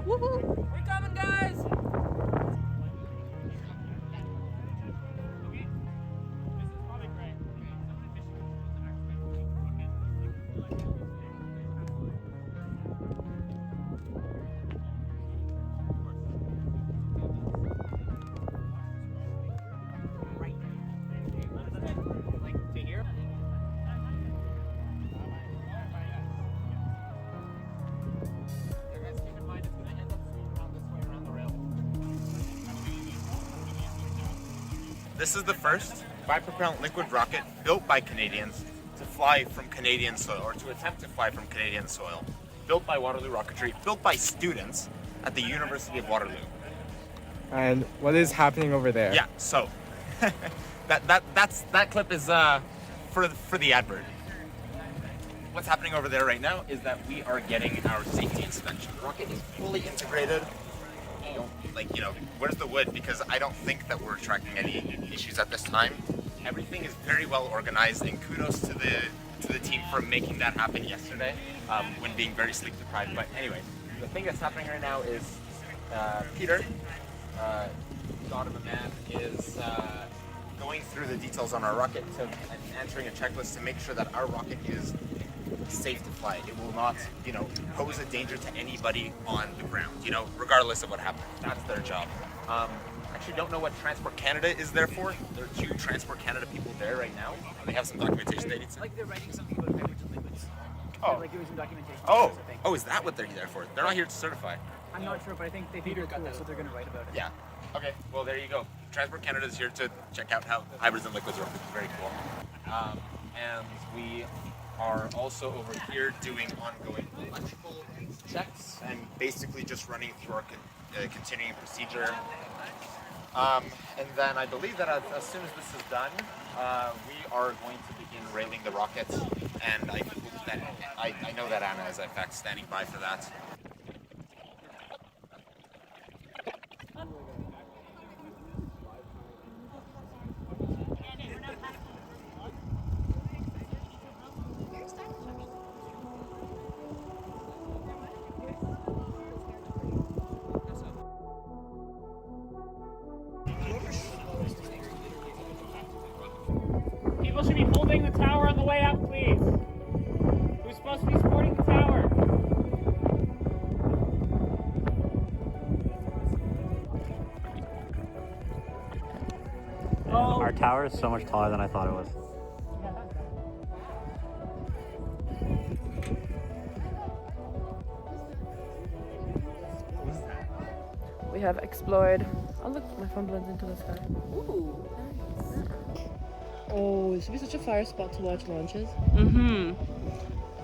Woo-hoo. We're coming, guys. This is the first 5-propellant liquid rocket built by Canadians to fly from Canadian soil, or to attempt to fly from Canadian soil. Built by Waterloo Rocketry, built by students at the University of Waterloo. And what is happening over there? Yeah, so that clip is for the advert. What's happening over there right now is that we are getting our safety inspection. The rocket is fully integrated. Where's the wood? Because I don't think that we're tracking any issues at this time. Everything is very well organized, and kudos to the team for making that happen yesterday when being very sleep deprived. But anyway, the thing that's happening right now is Peter, God of a man, is going through the details on our rocket and answering a checklist to make sure that our rocket is safe to fly. It will not, pose a danger to anybody on the ground, regardless of what happens. That's their job. Actually don't know what Transport Canada is there for. There are 2 Transport Canada people there right now. They have some documentation they need to. Like they're writing something about hydrogen liquids. Oh. They're like doing some documentation. Oh. I think. Oh, is that what they're there for? They're not here to certify. I'm not sure, but I think they think they're cool, so they're going to write about it. Yeah. Okay. Well, there you go. Transport Canada is here to check out how hybrids and liquids work, which is very cool. And we are also over here doing ongoing electrical checks and basically just running through our continuing procedure. And then I believe that as soon as this is done, we are going to begin railing the rockets. And I know that Anna is in fact standing by for that. People should be holding the tower on the way up, please. Who's supposed to be supporting the tower? Oh. Our tower is so much taller than I thought it was. We have explored. Oh look, my phone blends into the sky. Ooh, nice. Oh, this would be such a fire spot to watch launches. Mm-hmm.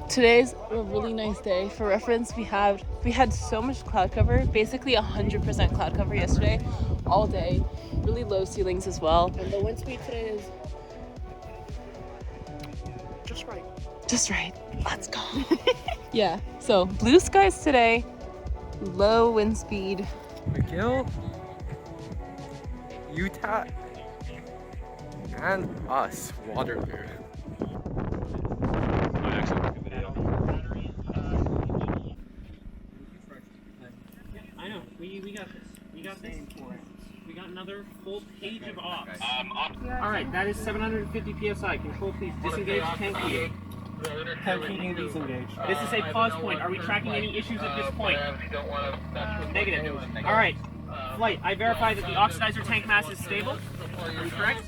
Today's a really nice day. For reference, we had so much cloud cover, basically 100% cloud cover yesterday, all day. Really low ceilings as well. And the wind speed today is just right. Just right. Let's go. Yeah. So blue skies today, low wind speed. McGill, Utah, and us, Waterloo. I know. We got this. We got this. We got another full page of ops. All right, that is 750 psi. Control, please disengage tank heating. Tank heating disengaged. This is a pause point. Are we tracking any issues at this point? Negative. All right. Flight, I verify that the oxidizer tank mass is stable. Are we correct?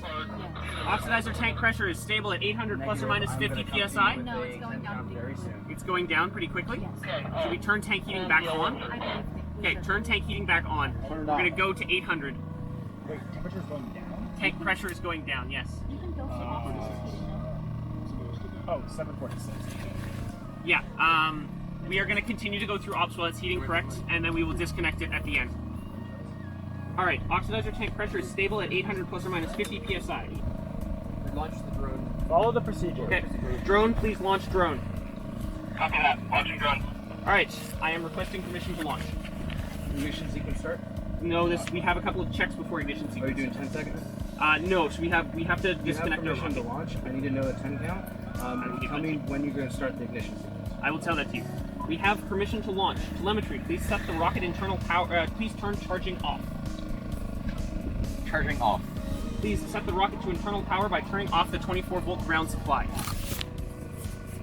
Oxidizer tank pressure is stable at 800 plus or minus 50 psi. No, it's going down pretty quickly. It's going down pretty quickly? Should we turn tank heating back on? Okay, turn tank heating back on. We're going to go to 800. Wait, temperature's going down? Tank pressure is going down, yes. You can go Oh, 746. Yeah, we are going to continue to go through ops while it's heating, correct? And then we will disconnect it at the end. Alright, oxidizer tank pressure is stable at 800 plus or minus 50 psi. Launch the drone. Follow the procedure. Okay, drone, please launch drone. Copy that. Launching drone. Alright, I am requesting permission to launch. Ignition sequence start? No, we have a couple of checks before ignition sequence. Are you doing 10 seconds? No, so we have to disconnect our permission to launch. I need to know the 10 count. Tell me when you're going to start the ignition sequence. I will tell that to you. We have permission to launch. Telemetry, please set the rocket internal power. Please turn charging off. Charging off. Please set the rocket to internal power by turning off the 24-volt ground supply.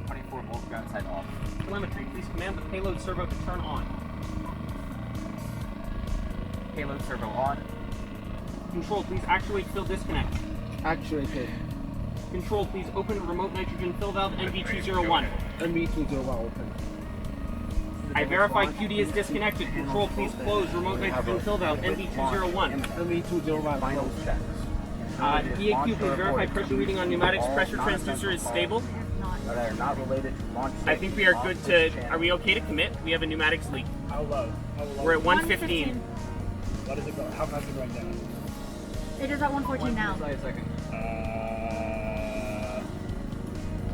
24-volt ground side off. Telemetry, please command the payload servo to turn on. Payload servo on. Control, please actuate fill disconnect. Actuated. Control, please open remote nitrogen fill valve NV201. NV201 open. I verify QD is disconnected. Control, please close remote nitrogen fill valve NV201. NV201 final checks. EAQ, please verify pressure reading on pneumatics pressure transducer is stable. That are not related to launch. I think we are good to. Are we okay to commit? We have a pneumatics leak. How low? We're at 115. What is it going? How fast is it going down? It is at 114 now. Try a second.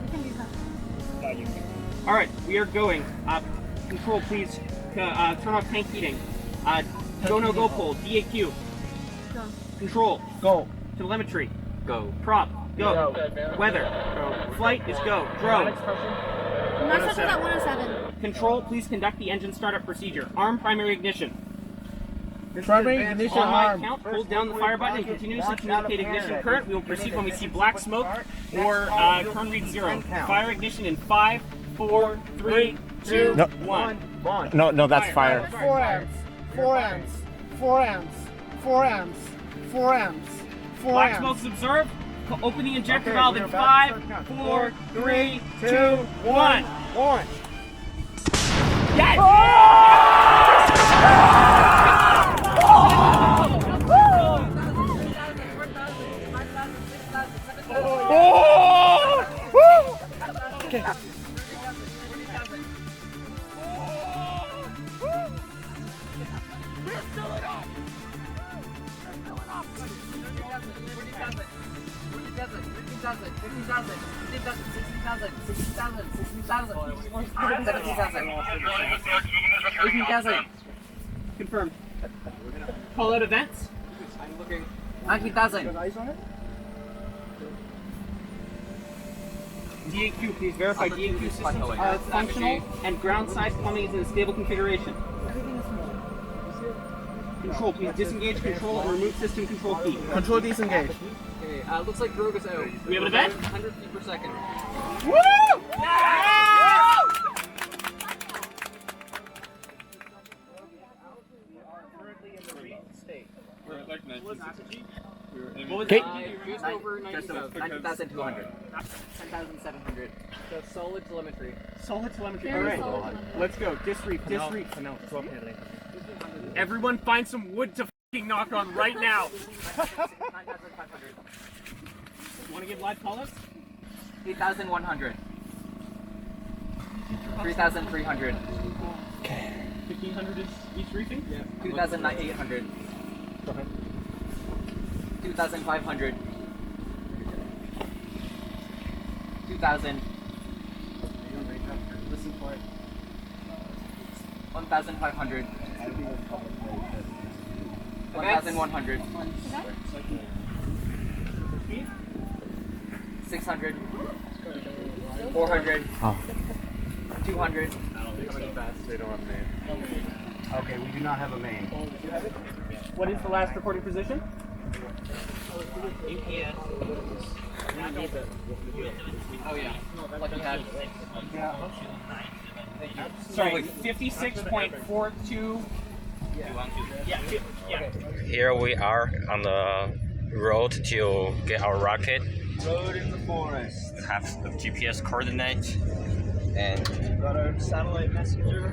We can do that. All right, we are going. Control, please. Turn off tank heating. Go no go pole. DAQ. Go. Control. Go. Telemetry. Go. Prop. Go. Weather. Go. Flight is go. Drone. My session's at 107. Control, please conduct the engine startup procedure. Arm primary ignition. Primary ignition On my arm. count, hold down the fire button and continuously communicate ignition current. We will proceed when we see black smoke or current read 0. Fire ignition in 5, 4, 3, 2, 1. No, that's fire. 4 amps. 4 amps. 4 amps. 4 amps. 4 amps. 4 Black amps. smoke's observed. Open the injector valve in 5, 4, 3, 2, 1. Yes! Okay. Confirmed. Call out events. I'm looking. 19,000. DAQ, please verify DAQ systems are functional and ground side plumbing is in a stable configuration. Control, please disengage control and remove system control key. Control disengage. Okay, looks like Drogue is out. We have an event? 100 feet per second. Woo! Yeah! We're at like 1960. Okay. Just over 19,200. 10,700. So solid telemetry. Solid telemetry. All right, let's go. Disreef. Everyone find some wood to fucking knock on right now. 9,500. Want to give live call-ups? 8,100. 3,300. Okay. 1,500 is each reefing? Yeah. 2,800. 2,500. 2,000. Listen for it. 1,500. 1,100. 600. 400. 200. They don't have a main. Okay, we do not have a main. What is the last reporting position? Oh yeah. Lucky hat. Sorry, 56.42. Yeah. Here we are on the road to get our rocket. Road in the forest. Have the GPS coordinate and Got our satellite messenger.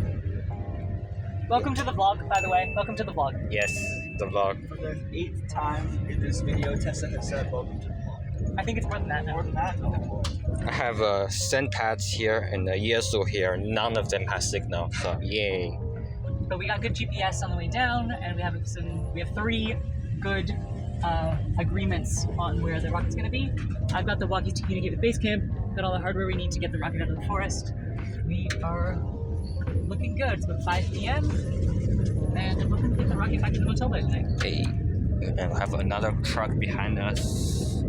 Welcome to the vlog, by the way. Welcome to the vlog. yes, the vlog. For the 8th time in this video, Tessa has said welcome to the vlog. I think it's more than that now. More than that? Oh. I have send pads here and the ESO here. None of them has signal, so yay. But we got good GPS on the way down, and we have 3 good agreements on where the rocket's going to be. I've got the walkies to communicate with base camp, got all the hardware we need to get the rocket out of the forest. We are looking good. It's about 5 p.m. and I'm looking to get the rocket back to the hotel by tonight. Okay, and have another truck behind us.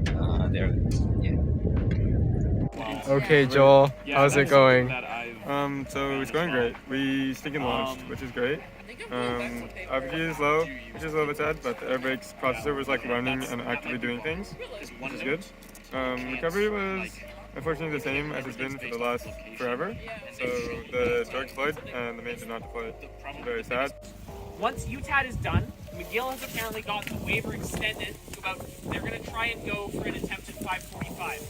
There, yeah. Okay, Joel, how's it going? So it's going great. We stinking launched, which is great. RPG is low, which is a little bit sad, but the air brakes processor was like running and actively doing things, which is good. Recovery was unfortunately the same as it's been for the last forever. So the drogue deployed and the main did not deploy. Very sad. Once UTAD is done, McGill has apparently got the waiver extended to about, they're going to try and go for an attempt at 545.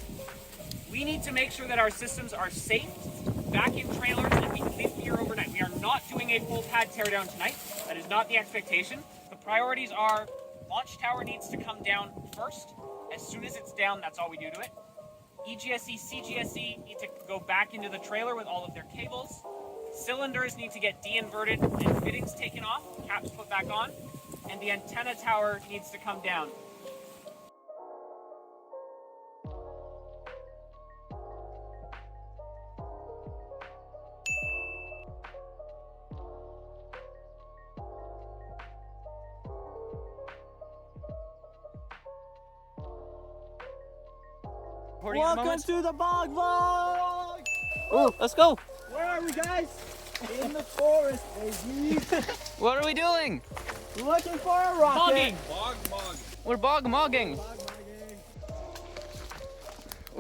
We need to make sure that our systems are safe, back in trailers, and we can leave them here overnight. We are not doing a full pad teardown tonight. That is not the expectation. The priorities are launch tower needs to come down first. As soon as it's down, that's all we do to it. EGSE, CGSE need to go back into the trailer with all of their cables. Cylinders need to get de-inverted and fittings taken off, caps put back on, and the antenna tower needs to come down. Welcome to the bog vlog! Ooh, let's go. Where are we, guys? In the forest, baby. What are we doing? Looking for a rocket. Bogging. We're bog-mogging.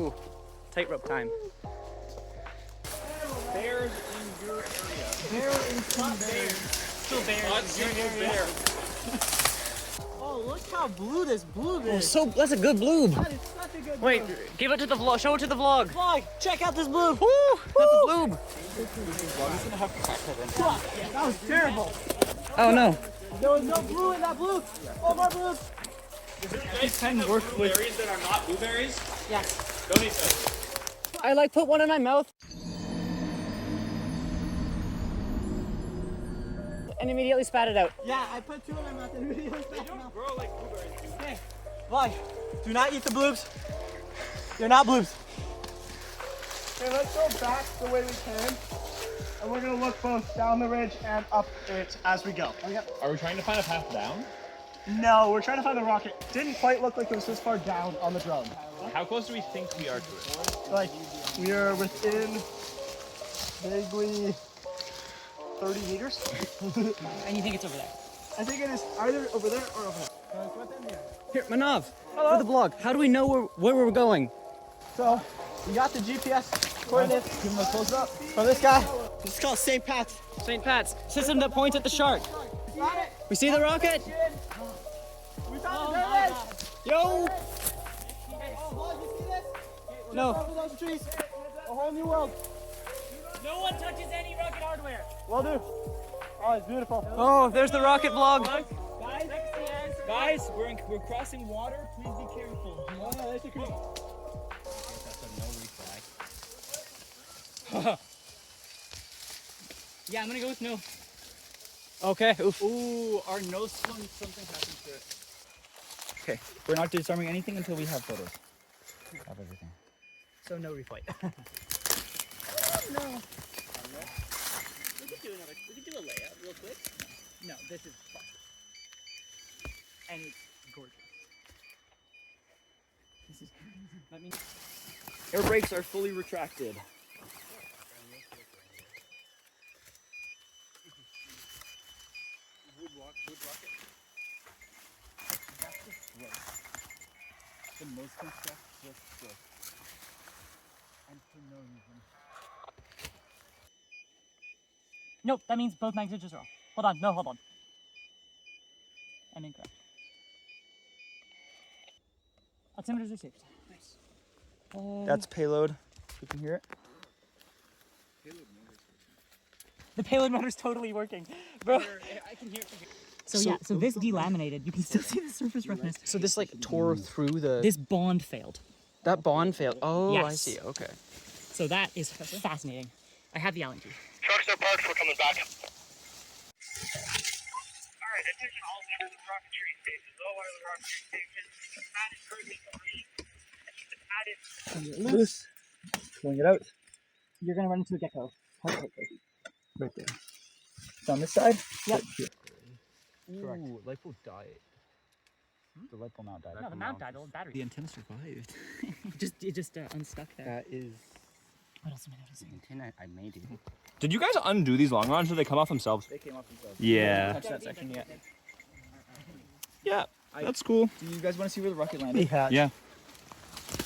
Ooh, tightrope time. Bears in your area. Bears. Still bears in your area. Oh, look how blue this bloob is. Oh, that's a good bloob. That is such a good Wait, bloob. give it to the vlog. Show it to the vlog. Vlog, check out this bloob. Woo, that's a bloob. That was terrible. Oh no. There was no blue in that bloob. Oh, more bloob. Guys tend to work with berries that are not blueberries? Yes. Don't eat those. I like put one in my mouth. And immediately spat it out. Yeah, I put two in my mouth and immediately spat them out. Grow like blueberries. Okay, vlog, do not eat the bloobs. They're not bloobs. Okay, let's go back the way we came. And we're gonna look both down the ridge and up it as we go. Are we trying to find a path down? No, we're trying to find the rocket. Didn't quite look like it was this far down on the drone. How close do we think we are to it? Like, we are within vaguely 30 meters. And you think it's over there? I think it is either over there or over there. Here, Manav, for the vlog, how do we know where we're going? So, we got the GPS coordinates. Give him a close up. From this guy. This is called St. Pat's. St. Pat's, system that points at the shark. We see the rocket? We found the ledge. Yo! No. Those trees. A whole new world. No one touches any rocket hardware. Will do. Oh, it's beautiful. Oh, there's the rocket vlog. Guys, we're crossing water. Please be careful. Oh, no, there's the creek. Yeah, I'm gonna go with no. Okay. Oof. Ooh, our nose swung, something happened to it. Okay, we're not disarming anything until we have photos of everything. So no refight. No. We could do a layout real quick. No, this is fun. And it's gorgeous. This is crazy. Let me... Air brakes are fully retracted. Wood rocket. That's just gross. The motion stuff just gross. And for no reason. Nope, that means both magnitudes are off. Hold on, no, hold on. And incorrect. Altimeters are saved. Nice. That's payload. You can hear it. The payload motor's totally working. Bro. I can hear it. So this delaminated. You can still see the surface roughness. So this like tore through the... This bond failed. That bond failed. Oh, yes. I see. Okay. So that is fascinating. I have the Allen key. Trucks are parked, we're coming back. Alright, attention all members of Rocketry stations. All Waterloo Rocketry stations. The pad is currently green. I think the pad is... Loose. Pulling it out. You're gonna run into a gecko. Right there. It's on this side? Yep. Right here. Correct. Ooh, LiPo died. The LiPo mount died. No, the mount died. The battery. The antenna survived. it just unstuck there. That is... What else am I noticing? Antenna I made it. Did you guys undo these long runs or did they come off themselves? They came off themselves. Yeah. Touch that section yet. Yeah, that's cool. Do you guys want to see where the rocket landed? Yeah.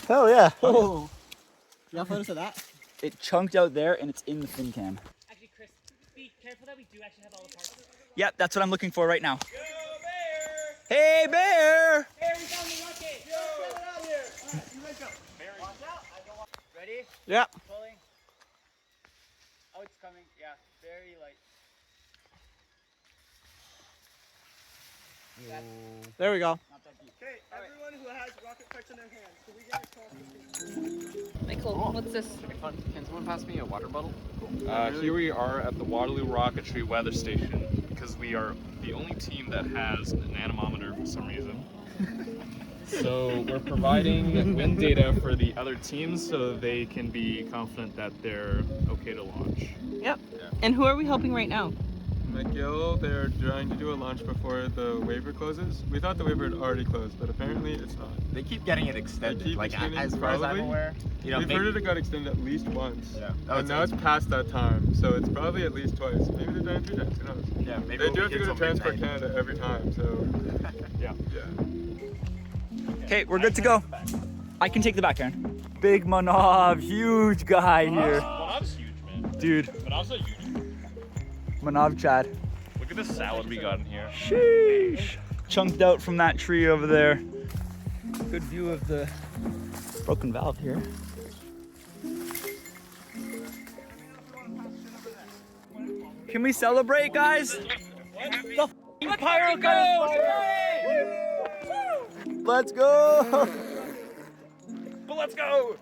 Hell yeah. Oh. You got photos of that? It chunked out there and it's in the fin cam. Actually, Chris, be careful that we do actually have all the parts. Yep, that's what I'm looking for right now. Hey, Bear! Bear, we found the rocket! Yo! Get it out of here! Alright, you ready to go? Watch out, I don't want... Ready? Yep. Pulling. Oh, it's coming. Yeah, very light. There we go. Okay, everyone who has rocket parts in their hands, can we get a call? Michael, what's this? Can someone pass me a water bottle? Here we are at the Waterloo Rocketry weather station because we are the only team that has an anemometer for some reason. So we're providing wind data for the other teams so they can be confident that they're okay to launch. Yep. And who are we helping right now? McGill, they're trying to do a launch before the waiver closes. We thought the waiver had already closed, but apparently it's not. They keep getting it extended. Like as far as I'm aware, you know, we've heard it got extended at least once. Yeah. And now it's past that time, so it's probably at least twice. Maybe they've done it 3 times. Who knows? Yeah, maybe they do have to go to Transport Canada every time. So yeah. Okay, we're good to go. I can take the back turn. Big Manav, huge guy here. Manav's huge, man. Dude. Manav's a huge. Manav Chad. Look at the salad we got in here. Sheesh. Chunked out from that tree over there. Good view of the broken valve here. Can we celebrate, guys? The pyro goes! Let's go! But let's go!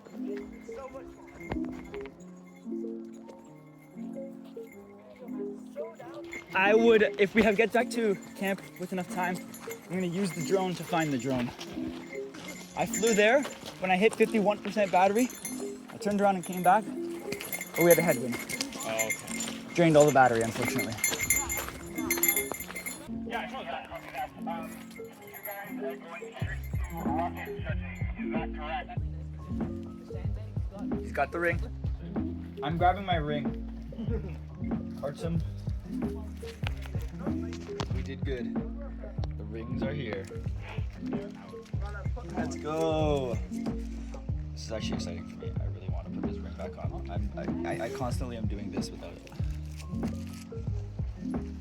I would, if we get back to camp with enough time, I'm gonna use the drone to find the drone. I flew there, when I hit 51% battery, I turned around and came back, but we had a headwind. Oh, okay. Drained all the battery, unfortunately. Yeah, I know that. You guys are going strict rocket judging, is that correct? He's got the ring. I'm grabbing my ring. Artem. We did good. The rings are here. Let's go. This is actually exciting for me. I really want to put this ring back on. I constantly am doing this without it.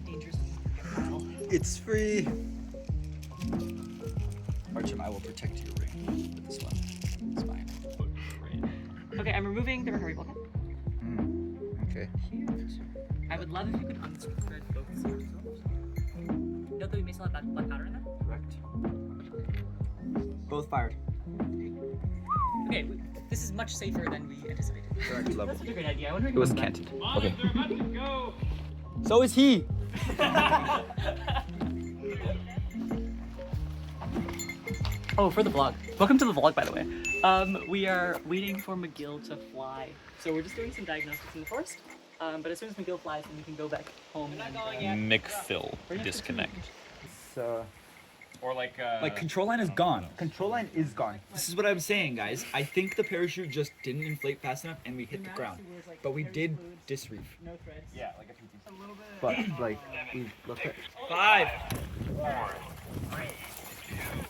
Dangerous. It's free. Artem, I will protect your ring with this one. It's fine. Okay, I'm removing the recovery bulkhead. Okay. I would love if you could unspread both sides. Note that we may still have black powder in there. Correct. Both fired. Okay, this is much safer than we anticipated. Correct level. That's such a great idea. I wonder if It was goes back. canted. Okay. They're about to go. So is he. Oh, for the vlog. Welcome to the vlog, by the way. We are waiting for McGill to fly. So we're just doing some diagnostics in the forest. But as soon as McGill flies, then we can go back home. McPhil disconnect. Or like control line is gone. Control line is gone. This is what I'm saying, guys. I think the parachute just didn't inflate fast enough and we hit the ground. But we did disreef. No threads. Yeah, like a 2T. But like we left it. 5. 4, 3, 2, 1.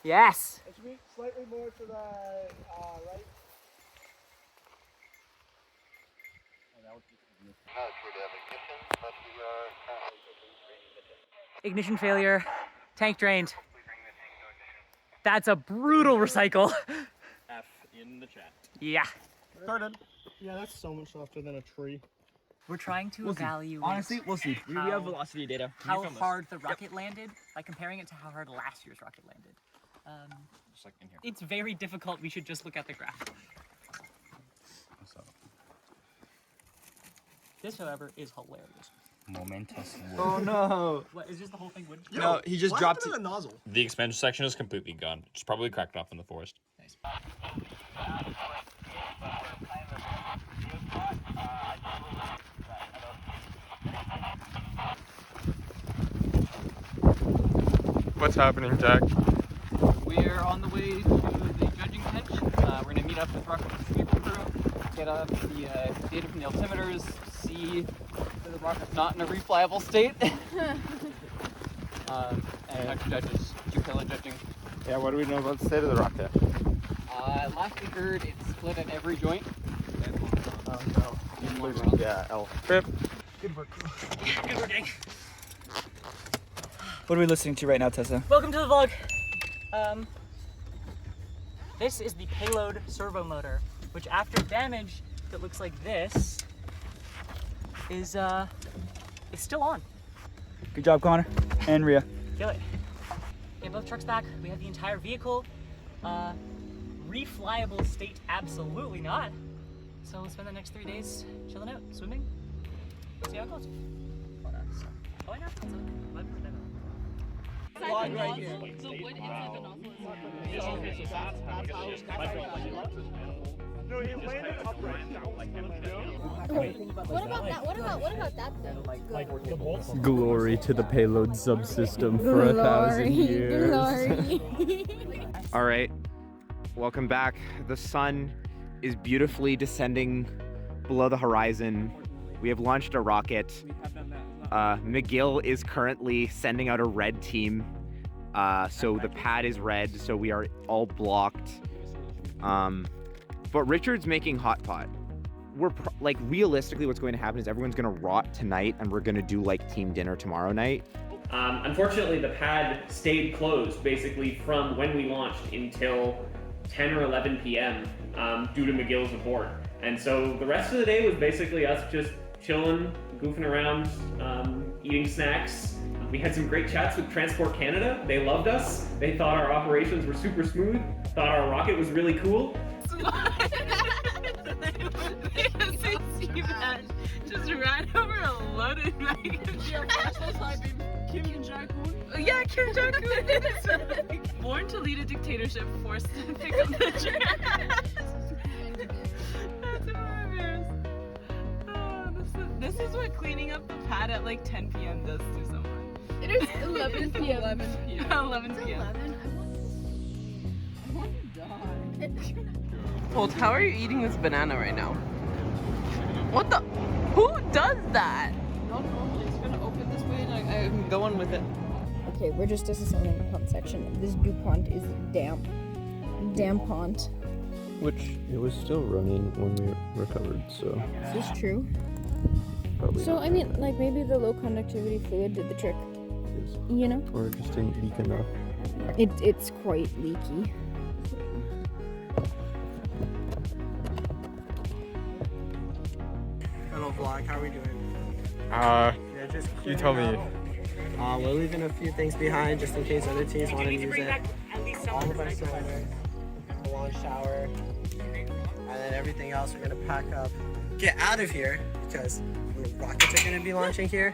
Yes. It should be slightly more to the right. Ignition failure. Tank drained. That's a brutal recycle. F in the chat. Yeah. Started. Yeah, that's so much softer than a tree. We're trying to We'll see. evaluate. Honestly, we'll see. We have velocity data. How hard the rocket landed by comparing it to how hard last year's rocket landed. Just like in here. It's very difficult. We should just look at the graph. This, however, is hilarious. Momentous. Oh no! What, is just the whole thing wood? No, he just dropped it. A nozzle. The expansion section is completely gone. It's probably cracked off in the forest. Nice. What's happening, Jack? We're on the way to the judging bench. We're going to meet up with Rocket Sweeper Crew, get up the data from the altimeters, see that the rocket's not in a reflyable state, and talk to judges, do pillow judging. Yeah, what do we know about the state of the rocket? Last we heard, it's split at every joint. Oh no. Yeah, L. Trip. Good work. Good work, gang. What are we listening to right now, Tessa? Welcome to the vlog. This is the payload servo motor, which after damage that looks like this is still on. Good job, Connor and Rhea. Kill it. We have both trucks back. We have the entire vehicle. Reflyable state, absolutely not. So we'll spend the next 3 days chilling out, swimming. See how it goes. Oh, I know. Vlog right here. The wood inside the nozzle is No, he landed upright. What about that? What about that though? Like the bolts. Glory to the payload subsystem for 1,000 years. All right, welcome back. The sun is beautifully descending below the horizon. We have launched a rocket. McGill is currently sending out a red team. So the pad is red, so we are all blocked. But Richard's making hot pot. Like realistically what's going to happen is everyone's going to rot tonight and we're going to do like team dinner tomorrow night. Unfortunately, the pad stayed closed basically from when we launched until 10 or 11 p.m. Due to McGill's abort. And so the rest of the day was basically us just chilling, goofing around, eating snacks. We had some great chats with Transport Canada. They loved us. They thought our operations were super smooth, thought our rocket was really cool. Just ran over a loaded bag of Kim Jong-un. Yeah, Kim Jong-un. Born to lead a dictatorship, forced to pick up the trash. That's hilarious. This is what cleaning up the pad at like 10 p.m. does to someone. It is 11 p.m. 11 p.m. 11 p.m. Holt, how are you eating this banana right now? What the? Who does that? Not normally. It's gonna open this way and I'm going with it. Okay, we're just disassembling the pond section. This DuPont is damp. Dampont. Which it was still running when we recovered, so. Is this true? Probably So, not. I mean, like maybe the low conductivity fluid did the trick. You know? Or it just didn't leak enough. It's quite leaky. Hello vlog, how are we doing? You tell me. We're leaving a few things behind just in case other teams want to use it. All of our cylinders, a launch shower, and then everything else we're gonna pack up. Get out of here because the rockets are gonna be launching here.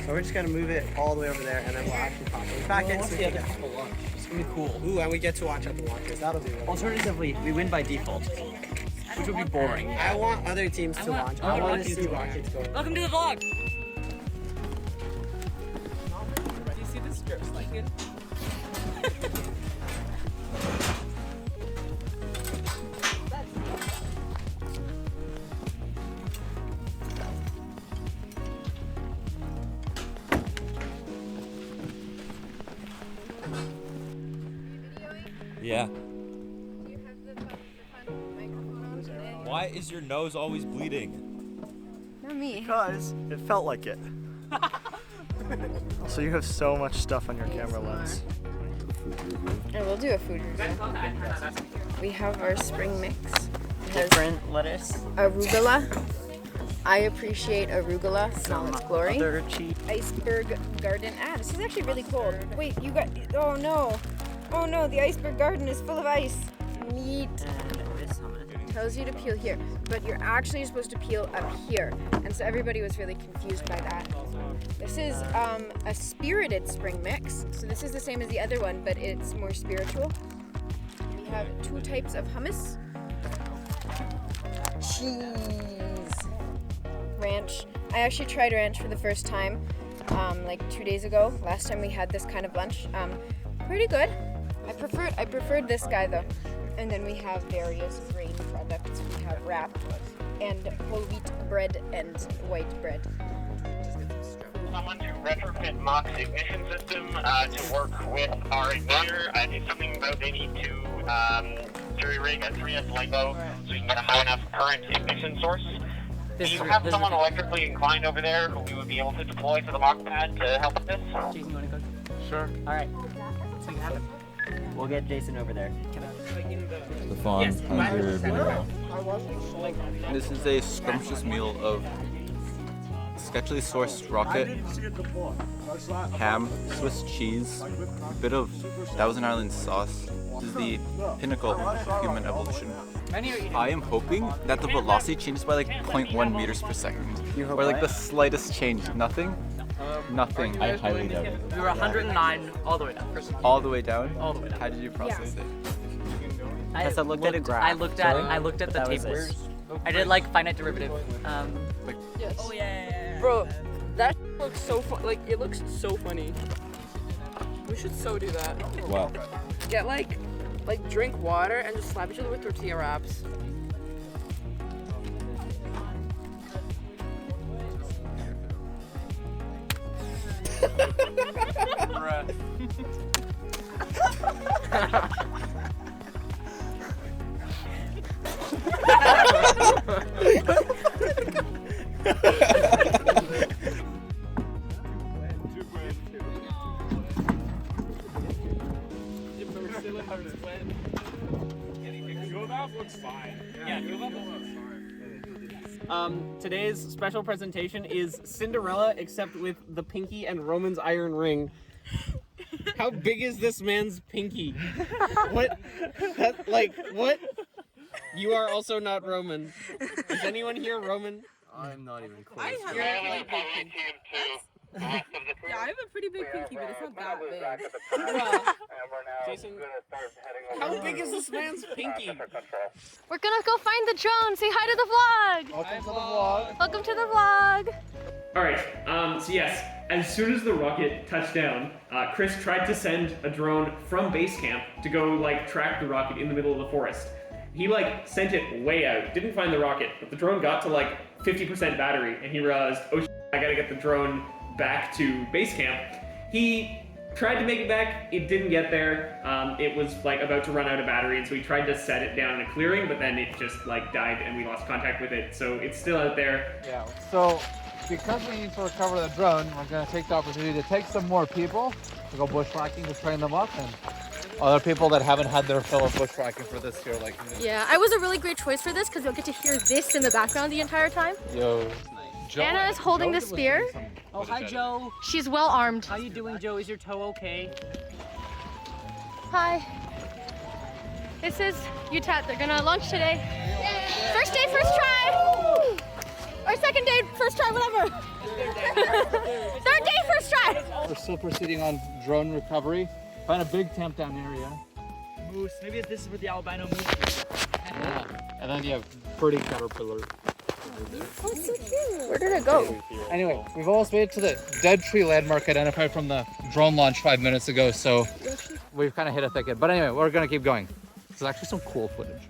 So we're just gonna move it all the way over there and then we'll actually pop it back in. So It's gonna be cool. Ooh, and we get to watch at the launchers. That'll be really Alternatively, we win by default, which would be boring. I want other teams to launch. I want to see rockets go. Welcome to the vlog. Do you see the strips like it? Yeah. Why is your nose always bleeding? Not me. Because it felt like it. So you have so much stuff on your camera lens. And we'll do a food review. We have our spring mix. It has Different lettuce. arugula. I appreciate arugula. Smell its glory. Other cheap. Iceberg garden. Ah, this is actually really cold. Wait, you got. Oh no. Oh no, the iceberg garden is full of ice. Neat. Tells you to peel here, but you're actually supposed to peel up here. And so everybody was really confused by that. This is a spirited spring mix. So this is the same as the other one, but it's more spiritual. We have 2 types of hummus. Cheese. Ranch. I actually tried ranch for the first time like 2 days ago. Last time we had this kind of lunch. Pretty good. I preferred this guy though. And then we have various grain products. We have wrap and whole wheat bread and white bread. Someone to retrofit Mach's ignition system to work with our igniter. It's something about they need to jury rig a 3S LiPo so we can get a high enough current ignition source. Do you have someone electrically inclined over there who we would be able to deploy to the Mach pad to help with this? Jason, you wanna go? Sure. All right. So you have it. We'll get Jason over there. Stefan, how's your dinner? This is a scrumptious meal of sketchily sourced rocket, ham, Swiss cheese, a bit of Thousand Island sauce. This is the pinnacle of human evolution. I am hoping that the velocity changes by like 0.1 meters per second. Or like the slightest change. Nothing? Nothing. I highly doubt it. We were 109 all the way down. All the way down? All the way down. How did you process it? I looked at a graph. I looked at the That was tables. it. I did like finite derivative. Yes. Oh yeah. Bro, that looks so fun. Like it looks so funny. We should so do that. Wow. Get like drink water and just slap each other with tortilla wraps. Today's special presentation is Cinderella, except with the pinky and Roman's iron ring. How big is this man's pinky? What? What? You are also not Roman. Is anyone here Roman? I'm not even close. I have a really big pinky. Yeah, I have a pretty big pinky, but it's not that big. Well, Jason, how big is this man's pinky? We're gonna go find the drone. Say hi to the vlog. Welcome to the vlog. Welcome to the vlog. All right. So yes, as soon as the rocket touched down, Chris tried to send a drone from base camp to go track the rocket in the middle of the forest. He sent it way out, didn't find the rocket, but the drone got to 50% battery, and he realized, oh shit, I gotta get the drone back to base camp. He tried to make it back, it didn't get there. It was about to run out of battery, and so he tried to set it down in a clearing, but then it just died and we lost contact with it. So it's still out there. Yeah, so because we need to recover the drone, we're gonna take the opportunity to take some more people to go bushwhacking to train them up, and other people that haven't had their fill of bushwhacking for this year, Yeah, I was a really great choice for this because you'll get to hear this in the background the entire time. Yo. Anna is holding the spear. Oh, hi, Joe. She's well armed. How you doing, Joe? Is your toe okay? Hi. This is UTAT. They're gonna launch today. Yay. First day, first try. Or second day, first try, whatever. Third day, first try. We're still proceeding on drone recovery. Find a big tamp down area. Moose. Maybe this is where the albino moose. Yeah. And then you have pretty caterpillar. Oh, so cute. Where did it go? Anyway, we've almost made it to the dead tree landmark identified from the drone launch 5 minutes ago, so we've kind of hit a thicket. But anyway, we're gonna keep going. There's actually some cool footage.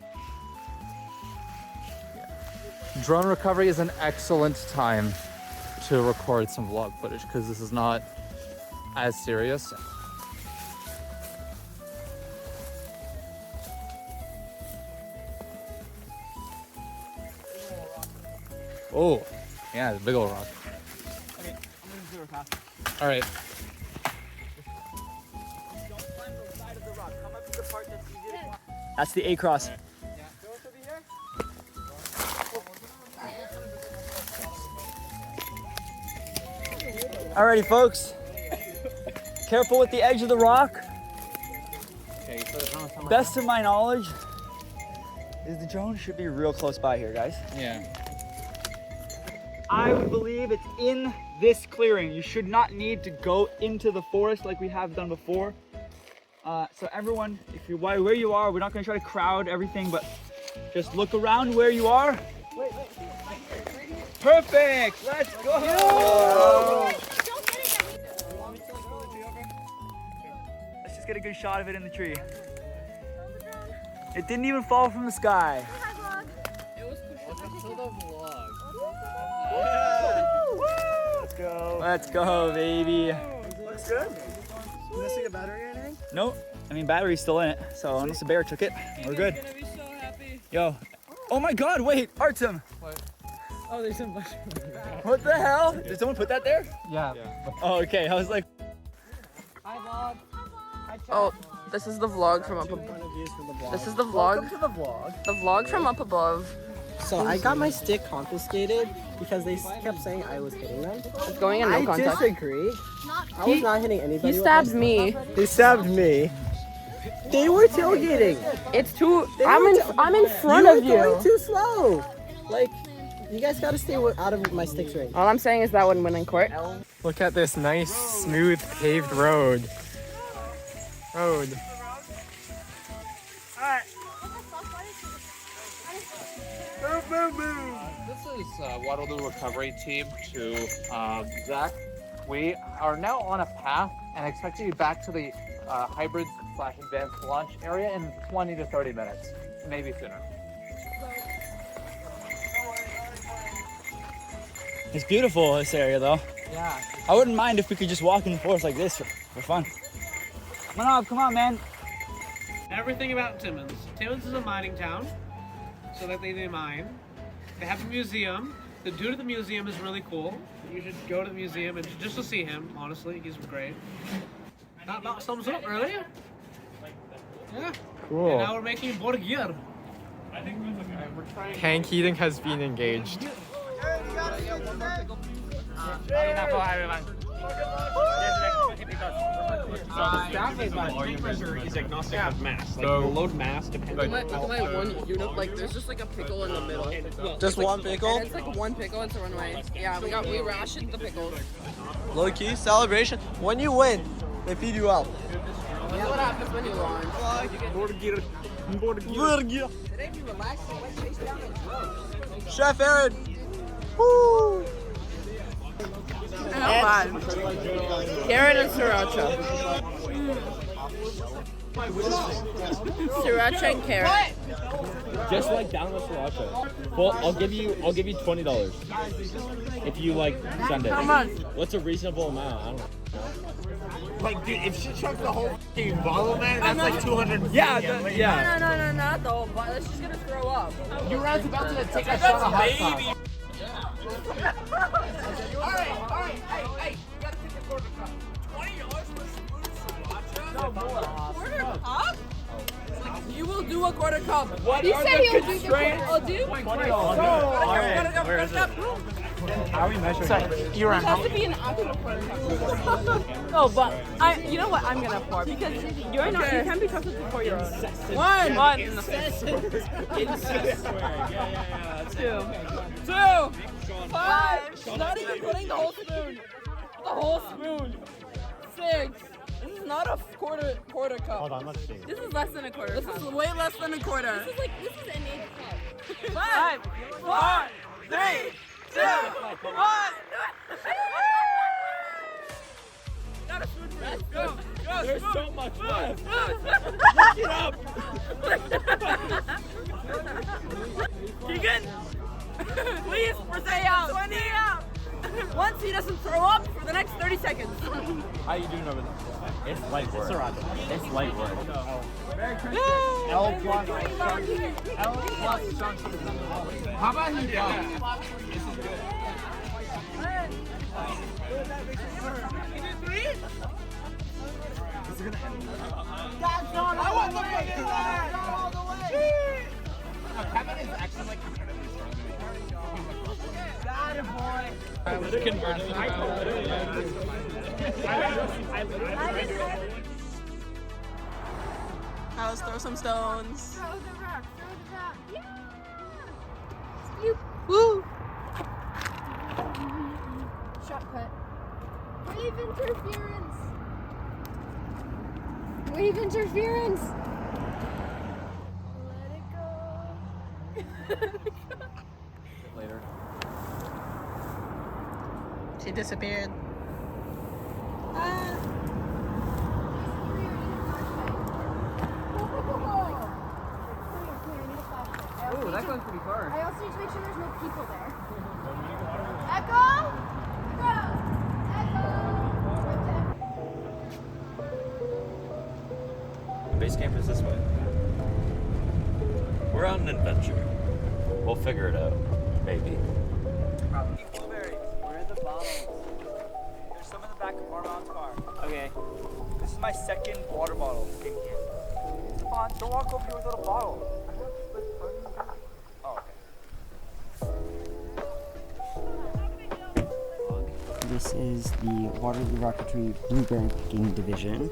Drone recovery is an excellent time to record some vlog footage because this is not as serious. Oh, yeah, it's a big old rock. Okay, I'm gonna do it fast. All right. Don't climb the side of the rock. Come up to the part that's easy to climb. That's the A-cross. Alrighty, folks. Careful with the edge of the rock. Best of my knowledge is the drone should be real close by here, guys. Yeah. I would believe it's in this clearing. You should not need to go into the forest like we have done before. So everyone, if you're where you are, we're not gonna try to crowd everything, but just look around where you are. Perfect, let's go. Let's just get a good shot of it in the tree. It didn't even fall from the sky. Let's go. Let's go, baby. Looks good. Missing a battery or anything? Nope. I mean, battery's still in it, so unless the bear took it, we're good. Yo. Oh my God, wait, Artem. What? Oh, there's a mushroom. What the hell? Did someone put that there? Yeah. Oh, okay. I was like. Hi, vlog. Oh, this is the vlog from up above. This is the vlog. Welcome to the vlog. The vlog from up above. So I got my stick confiscated because they kept saying I was hitting them. It's going in no contact. I disagree. I was not hitting anybody. He stabbed me. They stabbed me. They were tailgating. It's too. I'm in front of you. You're going too slow. Like, you guys gotta stay out of my stick's range. All I'm saying is that wouldn't win in court. Look at this nice, smooth, paved road. This is Waterloo Recovery Team 2. Zach, we are now on a path and expect to be back to the hybrid/advanced launch area in 20 to 30 minutes, maybe sooner. It's beautiful, this area, though. Yeah. I wouldn't mind if we could just walk in the forest like this for fun. Manav, come on, man. Everything about Timmins. Timmins is a mining town, so that they mine. They have a museum. The dude at the museum is really cool. You should go to the museum and just to see him, honestly. He's great. That sums up, really. Yeah. Cool. And now we're making Borgir. Tank heating has been engaged. The staff is agnostic of mass. Like, we'll load mass depending on how one unit, like there's just like a pickle in the middle. Just one pickle? And it's like one pickle, it's a runway. Yeah, we rationed the pickles. Low key celebration. When you win, they feed you out. That's what happens when you launch. Borgir. Today we relax and went chase down the drone. Chef Aaron. Woo! Not bad. Carrot and sriracha. Sriracha and carrot. Just like down with sriracha. Well, I'll give you $20 if you like send it. How much? What's a reasonable amount? I don't know. Like, dude, if she chucks the whole f***ing bottle, man, that's like 200. Yeah, No, not the whole bottle. She's gonna throw up. You were about to take a shot of hot sauce. Alright, hey, you gotta take a quarter cup. $20 for a spoon of sriracha? No more. Quarter cup? You will do a quarter cup. What he are said the he'll do the constraints? quarter. I'll do. Alright, where is it? How are we measuring? It has to be an actual quarter cup. No, but you know what? I'm gonna pour because you're not. You can't be trusted to pour your own. One. Two. 5. She's not even putting the whole spoon. The whole spoon. 6. This is not a quarter cup. Hold on, let's see. This is less than a quarter. This is way less than a quarter. This is an 8 cup. 5, 4, 3, 2, 1. Not a spoon for you. Go. There's so much left. Look it up. Keegan, please, stay out. 20 out. Once he doesn't throw up for the next 30 seconds. How you doing over there? It's light work. It's light work. Merry Christmas. L plus chunks. How about you go? This is gonna end. That's not. I want to look at that. All the way. Kevin is actually like incredibly strong. Got it, boy. Let's throw some stones. Throw the rock. Yeah. Woo! Shortcut. Wave interference. Wave interference. Let it go. Later. She disappeared. Ooh, that goes pretty far. I also need to make sure there's no people there. Echo! Base camp is this way. We're on an adventure. We'll figure it out. Maybe. Blueberries. Where are the bottles? There's some in the back of Armaan's car. Okay. This is my second water bottle in here. Come on, don't walk over here without a bottle. Oh, okay. This is the Waterloo Rocketry Blueberry Picking Division.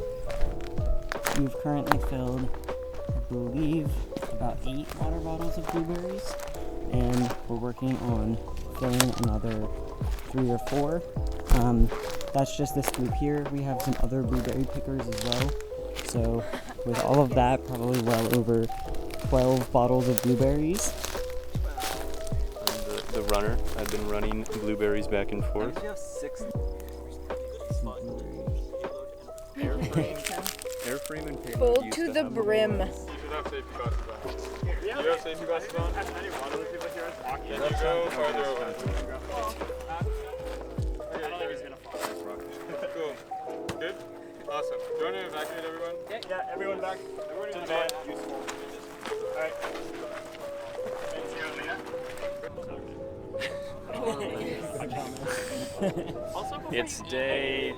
We've currently filled, I believe, about 8 water bottles of blueberries, and we're working on filling another 3 or 4. That's just this group here. We have some other blueberry pickers as well. So with all of that, probably well over 12 bottles of blueberries. runner. I've been running blueberries back and forth. Airframe and paper. Full to the brim. You should have safety glasses on. You have safety glasses on? As many Waterloo people here as hockey. Then you go farther over. Cool. Good? Awesome. Do you want to evacuate everyone? Yeah, everyone back. Everyone to in the the van. van. Useful. Alright. It's day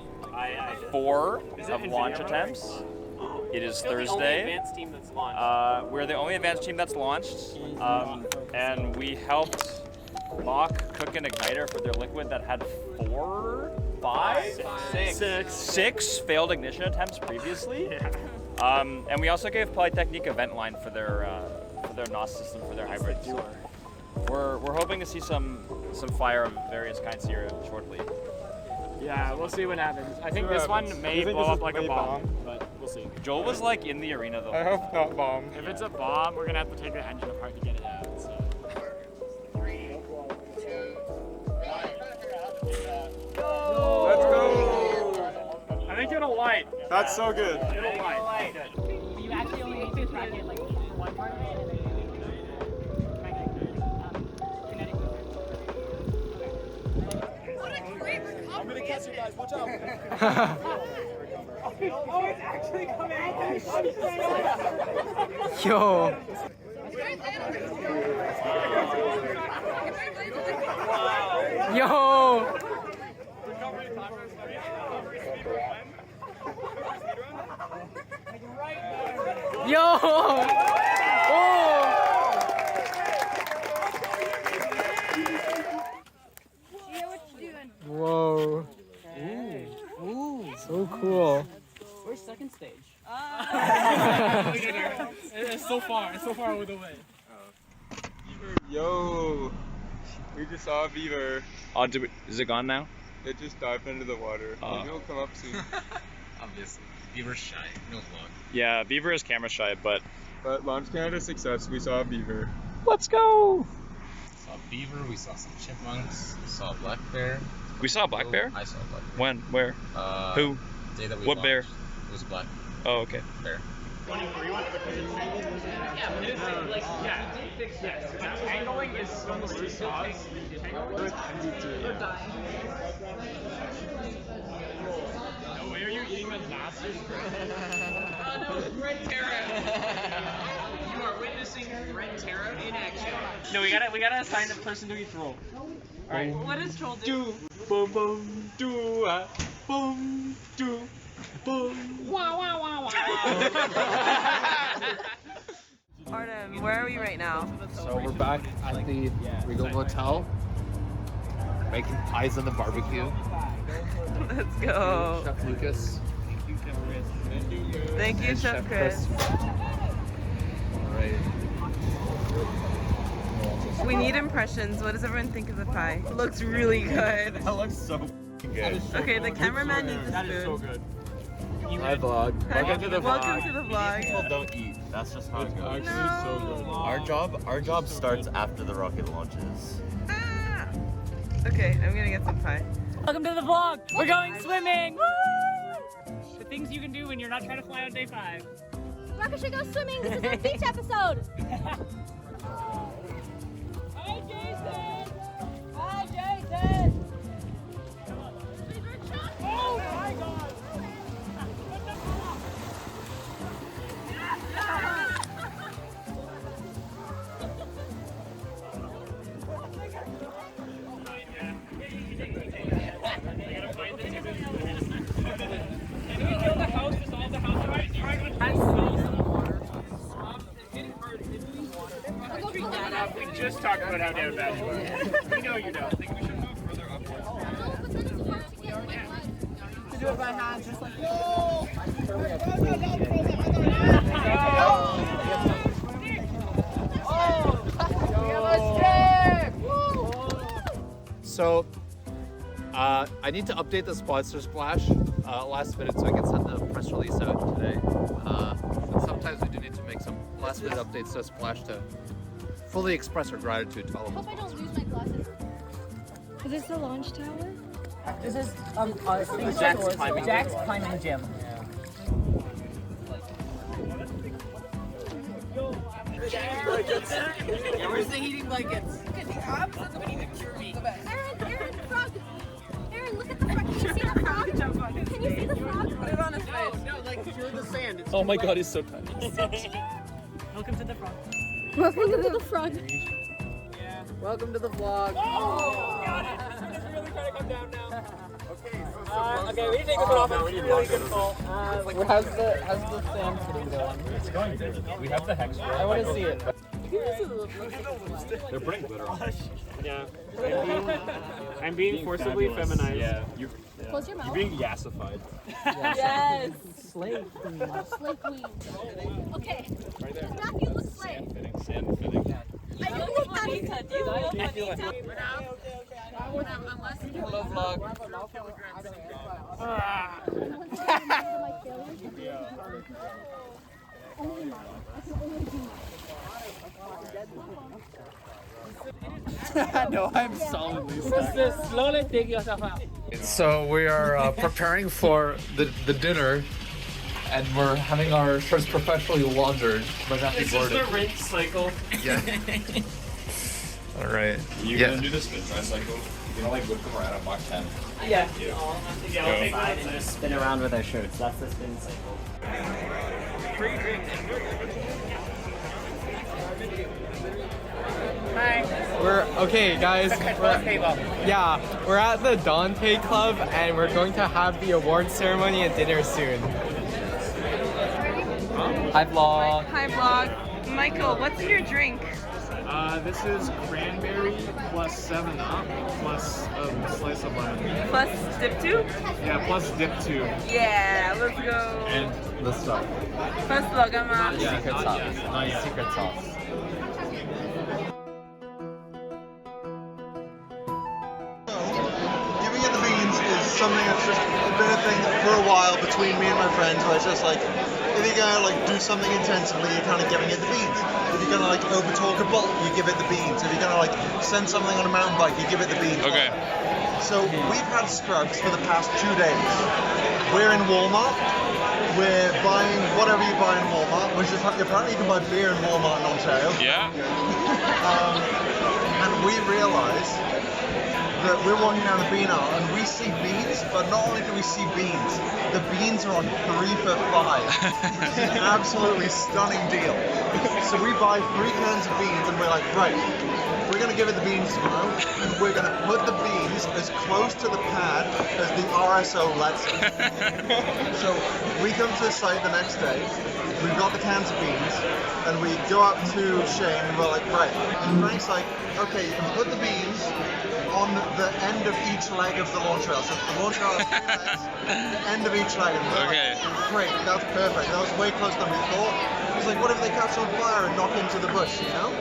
4 of launch attempts. It is Thursday. Advanced team that's launched. We're the only advanced team that's launched, and we helped Mock cook an igniter for their liquid that had 6 failed ignition attempts previously. And we also gave Polytechnique a vent line for their NOS system for their hybrids. We're hoping to see some fire of various kinds here shortly. Yeah, we'll see what happens. I think this one may blow up like a bomb, but we'll see. Joel was like in the arena though. I hope not bomb. If it's a bomb, we're gonna have to take the engine apart to get it out. So. 3, 2, 1. Let's go! I think it'll light. That's so good. It'll light. You actually only need to track it like for one part of it, and then I'm gonna catch you guys, watch out! Oh, it's actually coming out! Yo! Yo! Yo! Oh! Whoa. Ooh. So cool. We're second stage. It's so far away the way. Yo! We just saw a beaver. Oh, is it gone now? It just dived into the water. Maybe it'll come up soon. Obviously. Beaver's shy. No vlog. Yeah, Beaver is camera shy, but Launch Canada success, we saw a beaver. let's go! We saw a beaver, we saw some chipmunks, we saw a black bear. We saw a black bear? I saw a black bear. When? Where? Who? Day that we What bear? launched. It was a black Oh, okay. bear. Angling is almost too soft. No way are you eating the master's Red Tarot. You are witnessing Red Tarot in action. No, we gotta assign the person to each role. Alright. What does Troll do? Boom, boom, do, boom, do, boom. Wow, wow, wow, Artem, where are we right now? So we're back at the Regal Hotel, making pies on the barbecue. Let's go. Chef Lucas. Thank you, and Chef Chris. Alright. We need impressions. What does everyone think of the pie? It looks really good. That looks so good. Okay, the cameraman needs a spoon. That is so good. Hi vlog. Welcome to the vlog. Welcome to the vlog. People don't eat. That's just how it goes. So good. Our job starts after the rocket launches. Okay, I'm gonna get some pie. Welcome to the vlog. We're going swimming. Woo! The things you can do when you're not trying to fly on day 5. Rocket should go swimming. This is our beach episode. Hi, Jason. Hi, Jason. Oh my God. We just talked about how damn bad you are. We know you don't. I think we should move further up. To do it by hand, just like So, I need to update the sponsor splash last minute so I can send the press release out today. And sometimes we do need to make some last minute updates to Splash to fully express our gratitude to all of Hope I us. don't lose my glasses. Is this the launch tower? This is Jack's climbing gym. Where's the heating blankets? Aaron, frog! Aaron, look at the frog. Can you see the frog? Can you see the frog? Put it on his face. No, like through the sand. Oh my god, he's so tiny. Welcome to the frog. Welcome to the frog. Welcome to the vlog. Oh, God, it's really trying to come down now. Okay, we need to take this one off. It's really good fall. How's the sand fitting going? It's going good. We have the hex. I want to see it. They're putting glitter on. Yeah. I'm being forcibly feminized. Yeah. Close your mouth. You're being yassified. Yes. Slay queen. Slay queen. Okay. Right there. Matthew, look slay. Sand fitting. I don't think Juanita. Do you like Juanita? Hello, vlog. No, I'm solidly stuck. Just slowly take yourself out. So we are preparing for the dinner, and we're having our shirts professionally laundered by Matthew This Gordon. is the rinse cycle. Yeah. All right. You're gonna do the spin dry cycle. You know, like whip them around on Mach 10. Yeah. I'll Go outside and just spin around with our shirts. That's the spin cycle. We're okay, guys. We're at the Dante Club, and we're going to have the award ceremony and dinner soon. Hi vlog. Hi, vlog. Michael, what's in your drink? This is cranberry plus 7-Up plus a slice of lemon. Plus dip 2? Yeah, plus dip 2. Yeah, let's go. And the stuff. First vlog, Armaan. Not secret sauce. Not secret sauce. Giving it the beans is something that's just been a thing for a while between me and my friends, where it's just like, if you're gonna like do something intensively, you're kind of giving it the beans. If you're gonna like over talk a bot, you give it the beans. If you're gonna like send something on a mountain bike, you give it the beans. Okay. So we've had Scrubs for the past 2 days. We're in Walmart. We're buying whatever you buy in Walmart, which is apparently you can buy beer in Walmart in Ontario. Yeah. And we realize that we're walking down the bean aisle and we see beans, but not only do we see beans, the beans are on 3 for $5. It's an absolutely stunning deal. So we buy 3 cans of beans and we're like, right, we're gonna give it the beans tomorrow, and we're gonna put the beans as close to the pad as the RSO lets us. So we come to the site the next day, we've got the cans of beans, and we go up to Shane and we're like, right. And Frank's like, okay, you can put the beans on the end of each leg of the launch rail. So the launch rail has 3 legs, the end of each leg. And we're like, great, that's perfect. That was way closer than we thought. It's like, what if they catch on fire and knock into the bush, you know?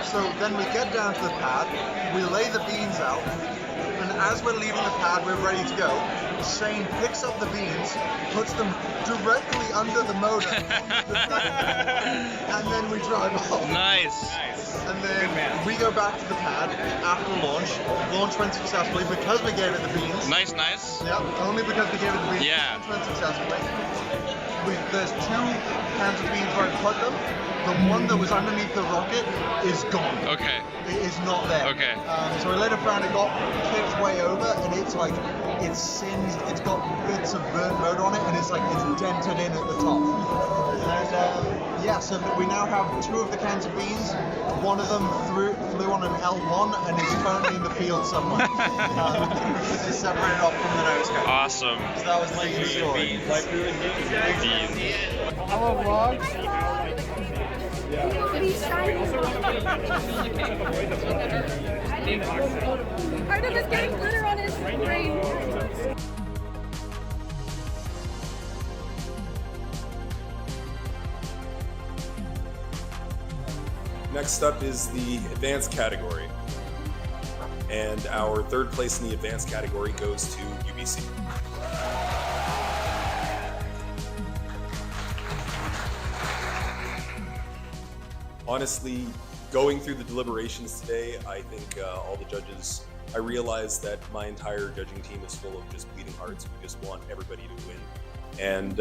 So then we get down to the pad, we lay the beans out, and as we're leaving the pad, we're ready to go. Shane picks up the beans, puts them directly under the motor, and then we drive off. Nice. And then we go back to the pad after launch. Launch went successfully because we gave it the beans. Nice, nice. Yeah, only because we gave it the beans. Yeah. Launch went successfully. There's 2 cans of beans where I put them. The one that was underneath the rocket is gone. Okay. It is not there. Okay. So we later found it got kicked way over, and it's like, it's singed, it's got bits of burnt motor on it, and it's like, it's dented in at the top. And yeah, so we now have 2 of the cans of beans. One of them flew on an L1 and is currently in the field somewhere. This is separated off from the nose cone. Awesome. So that was the story. Beans. Hello vlog. Artem is getting glitter on his brain. Next up is the advanced category. And our 3rd place in the advanced category goes to UBC. Honestly, going through the deliberations today, I think all the judges I realize that my entire judging team is full of just bleeding hearts. We just want everybody to win. And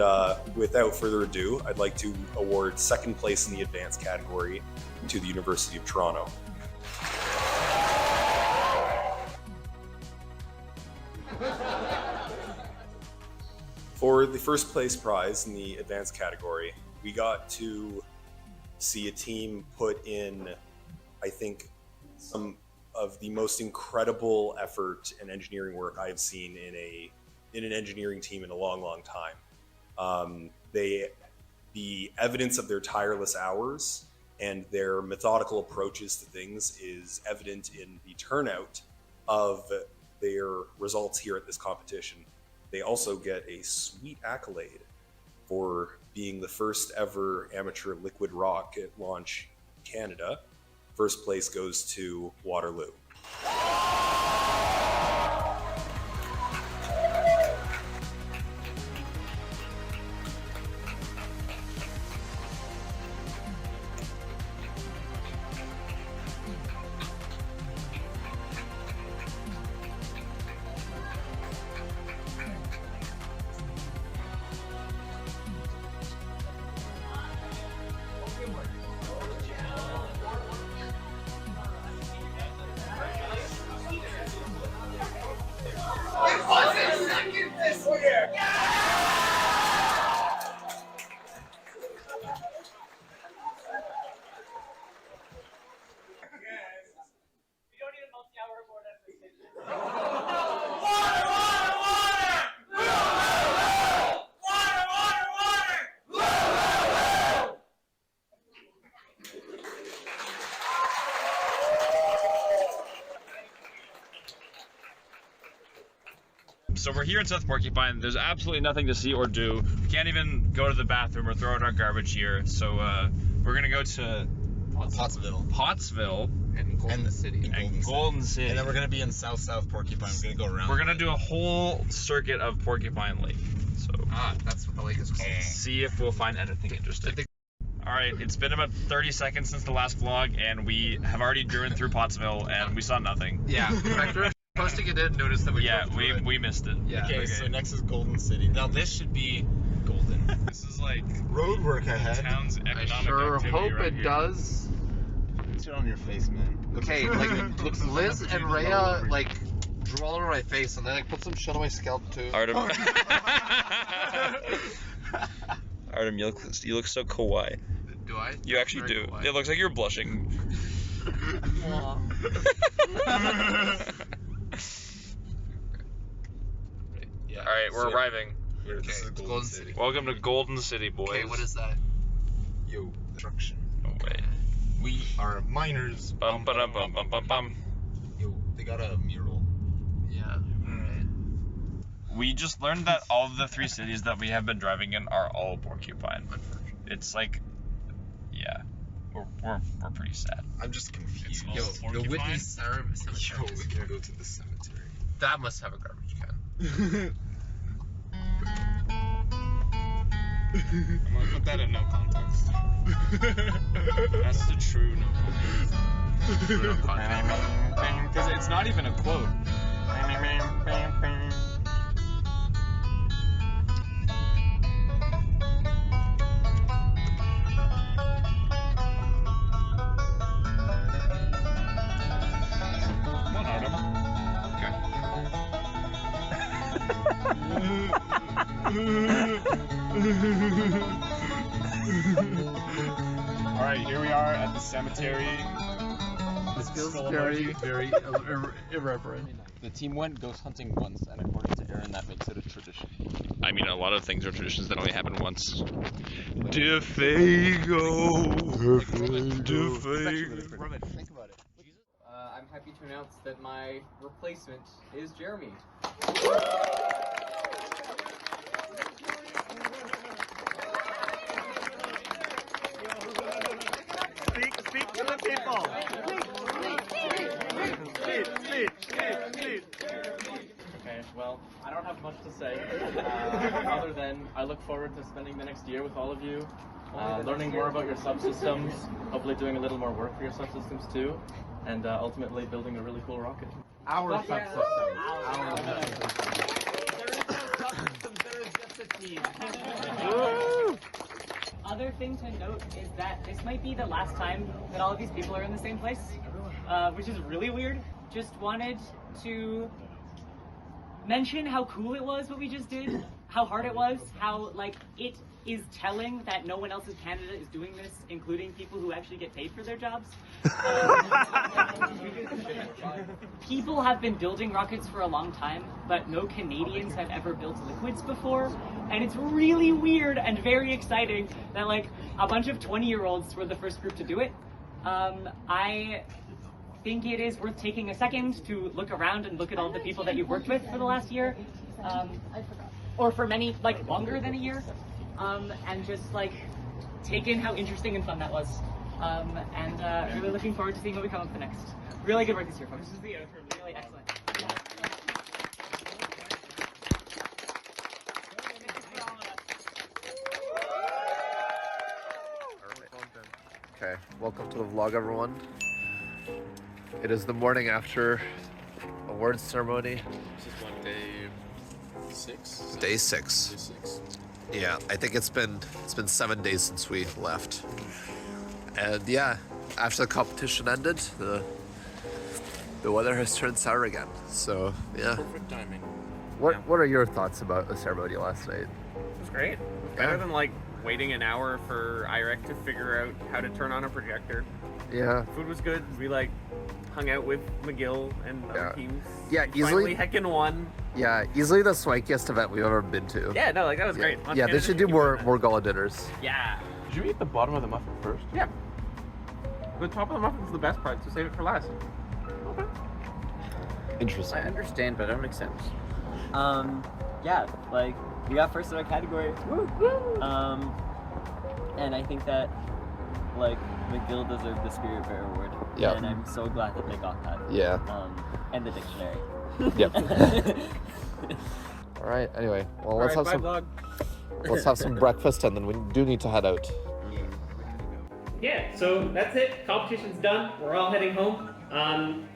without further ado, I'd like to award second place in the advanced category to the University of Toronto. For the first place prize in the advanced category, we got to see a team put in, I think, some of the most incredible effort and engineering work I have seen in an engineering team in a long, long time. The evidence of their tireless hours and their methodical approaches to things is evident in the turnout of their results here at this competition. They also get a sweet accolade for being the first ever amateur liquid rocket launch in Canada. First place goes to Waterloo. So we're here in South Porcupine. There's absolutely nothing to see or do. We can't even go to the bathroom or throw out our garbage here. So we're gonna go to Pottsville and Golden City. Golden City. And then we're gonna be in South Porcupine. We're gonna go around. We're gonna do a whole circuit of Porcupine Lake. So that's what the lake is called. See if we'll find anything interesting. All right, it's been about 30 seconds since the last vlog, and we have already driven through Pottsville, and we saw nothing. Yeah, after posting it, did notice that we missed it. Yeah. Okay, so next is Golden City. Now this should be golden. This is like road work ahead. Town's economic I sure activity hope right it here. does. Put it on your face, man. Okay, like Liz and Rhea like drew all over my face, and then I put some shit on my scalp too. Artem, Artem, you look so kawaii. Do I? You actually do. Kawaii. It looks like you're blushing. Yeah. All right, we're arriving. Okay, This is Golden City. Welcome to Golden City, boys. Okay, what is that? Yo, construction. No way. We are miners. Bum ba dum bum bum bum bum. Yo, they got a mural. Yeah. We just learned that all of the 3 cities that we have been driving in are all Porcupine. It's like, yeah, we're pretty sad. I'm just confused. Yo, the Whitney Cemetery. Yo, we can go to the cemetery. That must have a garbage can. I'm gonna put that in no context. That's the true no context. True no context. Because it's not even a quote. Come on, Artem. Alright, here we are at the cemetery. This feels very irreverent. The team went ghost hunting once, and according to Aaron, that makes it a tradition. I mean, a lot of things are traditions that only happen once. Robin, think about it. I'm happy to announce that my replacement is Jeremy. Speak to the people. Okay, well, I don't have much to say, other than I look forward to spending the next year with all of you, learning more about your subsystems, hopefully doing a little more work for your subsystems too, and ultimately building a really cool rocket. Our subsystem. Other thing to note is that this might be the last time that all of these people are in the same place, which is really weird. Just wanted to mention how cool it was what we just did, how hard it was, how like it is telling that no one else in Canada is doing this, including people who actually get paid for their jobs. People have been building rockets for a long time, but no Canadians have ever built liquids before. And it's really weird and very exciting that like a bunch of 20-year-olds were the first group to do it. I think it is worth taking a second to look around and look at all the people that you've worked with for the last year. Or for many, like longer than a year. And just like take in how interesting and fun that was. And really looking forward to seeing what we come up with next. Really good work this year, folks. This is the outro, really excellent. Okay, welcome to the vlog, everyone. It is the morning after awards ceremony. This is what, day 6? Day 6. Yeah, I think it's been 7 days since we left. And yeah, after the competition ended, the weather has turned sour again. So yeah. Perfect timing. What are your thoughts about the ceremony last night? It was great. Better than like waiting an hour for IREC to figure out how to turn on a projector. Yeah. Food was good. We like hung out with McGill and other teams. Yeah, We easily. finally heckin' won. Yeah, easily the swankiest event we've ever been to. Yeah, no, like that was Yeah. great. Yeah, they should do more gala dinners. Yeah. Did you eat the bottom of the muffin first? Yeah. The top of the muffin's the best part, so save it for last. Okay. Interesting. I understand, but I don't accept. Yeah, like we got first in our category. And I think that like McGill deserved the Spirit Bear Award. Yeah. And I'm so glad that they got that. Yeah. And the dictionary. Yep. All right. Anyway, well, let's have some. Let's have some breakfast, and then we do need to head out. Yeah, so that's it. Competition's done. We're all heading home.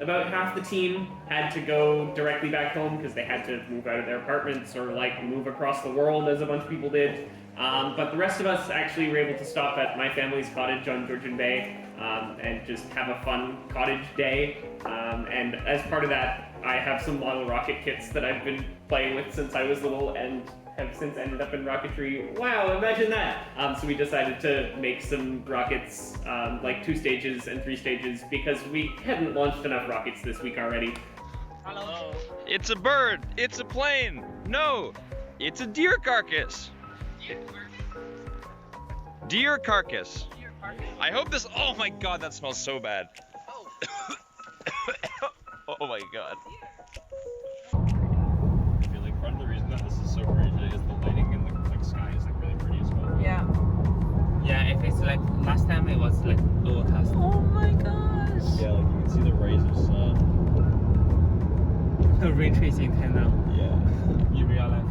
About half the team had to go directly back home because they had to move out of their apartments or like move across the world, as a bunch of people did. But the rest of us actually were able to stop at my family's cottage on Georgian Bay and just have a fun cottage day. And as part of that, I have some model rocket kits that I've been playing with since I was little and have since ended up in rocketry. Wow, imagine that! So we decided to make some rockets, like 2 stages and 3 stages, because we hadn't launched enough rockets this week already. Hello. It's a bird. It's a plane. No, it's a deer carcass. Deer carcass. I hope this. Oh my god, that smells so bad. Oh my god. I feel like part of the reason that this is so great is the lighting in the like sky is like really pretty as well. Yeah. Yeah, if it's like last time it was like overcast. Oh my gosh. Yeah, like you can see the rays of sun. The rain tracing kind of. Yeah. You realize.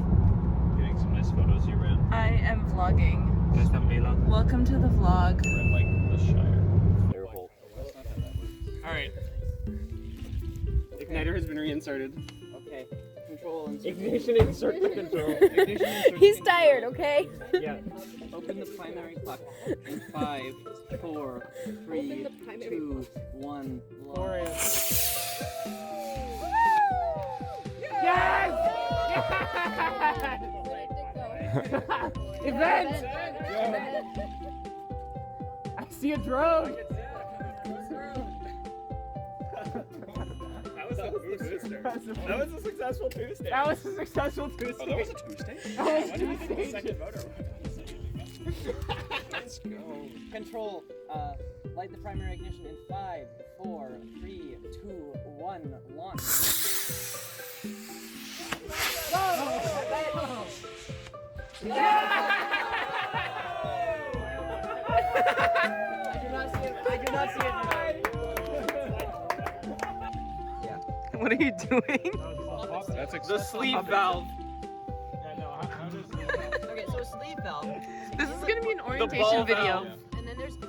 Getting some nice photos here, man. I am vlogging. There's some vlog. Welcome to the vlog. We're in like the Shire. Air Holt. Alright. Igniter has been reinserted. Okay. Control ignition insert the control. He's tired, okay? Yeah. Open the primary clock in 5, 4, 3, 2, 1. Event! I see a drone! That was a successful Tuesday. That was a successful Tuesday. Oh, that was a Tuesday? That was Why did we get the Tuesday. second motor? Let's go. Control, light the primary ignition in 5, 4, 3, 2, 1, launch. I do not see it. Yeah. What are you doing? That's The sleeve valve. Okay, so sleeve valve. This is gonna be an ball orientation video. valve. And then there's a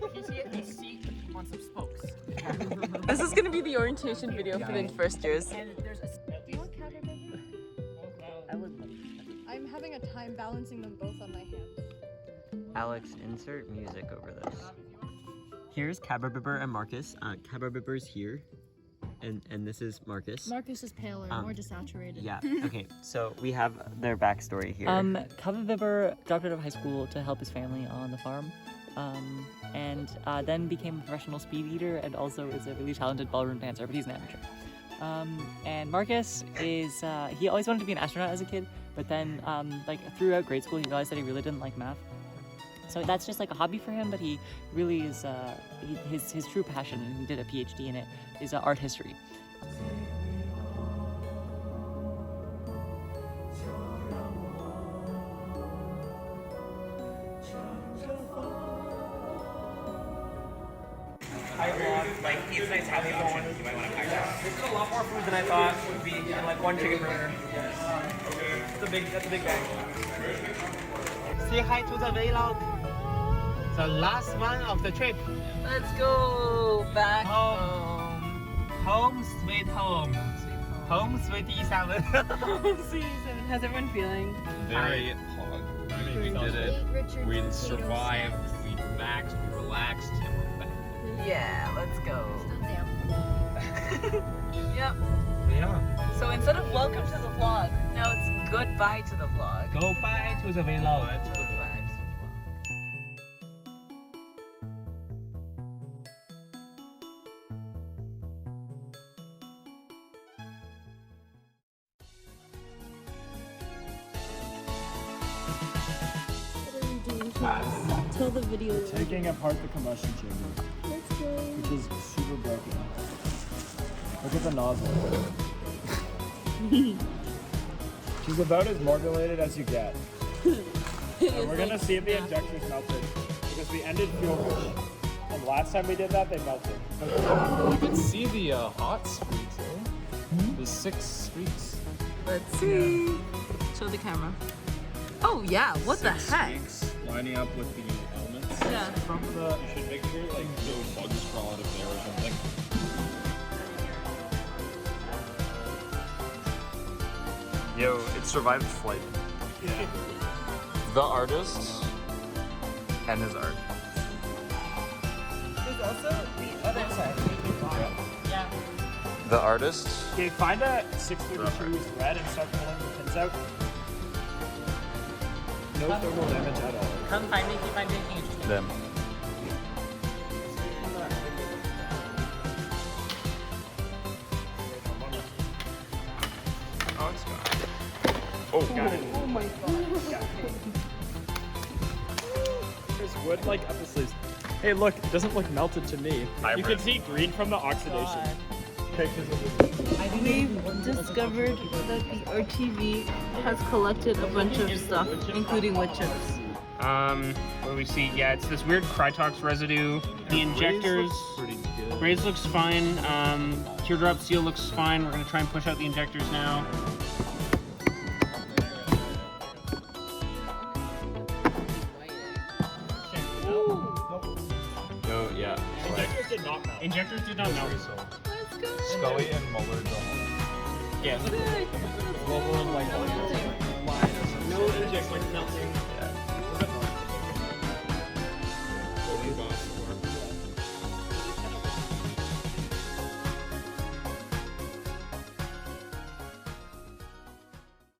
PCFD seat on some spokes. This is gonna be the orientation video for the first years. I'm having a time balancing them both on my hands. Alex, insert music over this. Here's Cababibber and Marcus. Cababibber's here, and this is Marcus. Marcus is paler, more desaturated. Yeah, okay, so we have their backstory here. Cababibber dropped out of high school to help his family on the farm, and then became a professional speed eater and also is a really talented ballroom dancer, but he's an amateur. And Marcus is, he always wanted to be an astronaut as a kid, but then like throughout grade school he realized that he really didn't like math. So that's just like a hobby for him, but he really is, his true passion, and he did a PhD in it, is art history. Hi vlog, like it's nice having you on. You might want to pack that. There's a lot more food than I thought would be, and like one chicken burger. That's a big bag. Say hi to the vlog. The last one of the trip. Let's go back home. Home sweet home. Home sweet E7. Home sweet E7. How's everyone feeling? Very hard. I mean, we did it. We survived. We maxed. We relaxed. And we're back. Yeah, let's go. Yep. Yeah. So instead of welcome to the vlog, now it's goodbye to the vlog. Go bye to the vlog. Tell the video. Taking apart the combustion chamber, Let's go. which is super broken. Look at the nozzle. She's about as modulated as you get. And we're gonna see if the injectors melted, because we ended fuel rush. And last time we did that, they melted. You can see the hot streaks, eh? The 6 streaks. Let's see. Show the camera. Oh yeah, what the heck? Lining up with the elements. Yeah. From the, you should make sure like no bugs crawl out of there or something. Yo, it survived flight. Yeah. The artist and his art. There's also the other side. Yeah. The artist. Okay, find a 632 thread and start pulling the pins out. No thermal damage at all. Come find me if you find anything interesting. Them. Oh, it's gone. Oh, got it. Oh my god. There's wood like up the sleeves. Hey, look, it doesn't look melted to me. Hybrid. You can see green from the oxidation. Pictures of this. We've discovered that the RTV has collected a bunch of stuff, including wood chips. What do we see? Yeah, it's this weird Krytox residue. The injectors. Braze looks fine. Teardrop seal looks fine. We're gonna try and push out the injectors now. Yo, yeah. Injectors did not melt. Injectors did not melt. Let's go. Scullie and Muller don't. Yeah. Well, like, No inject like melting.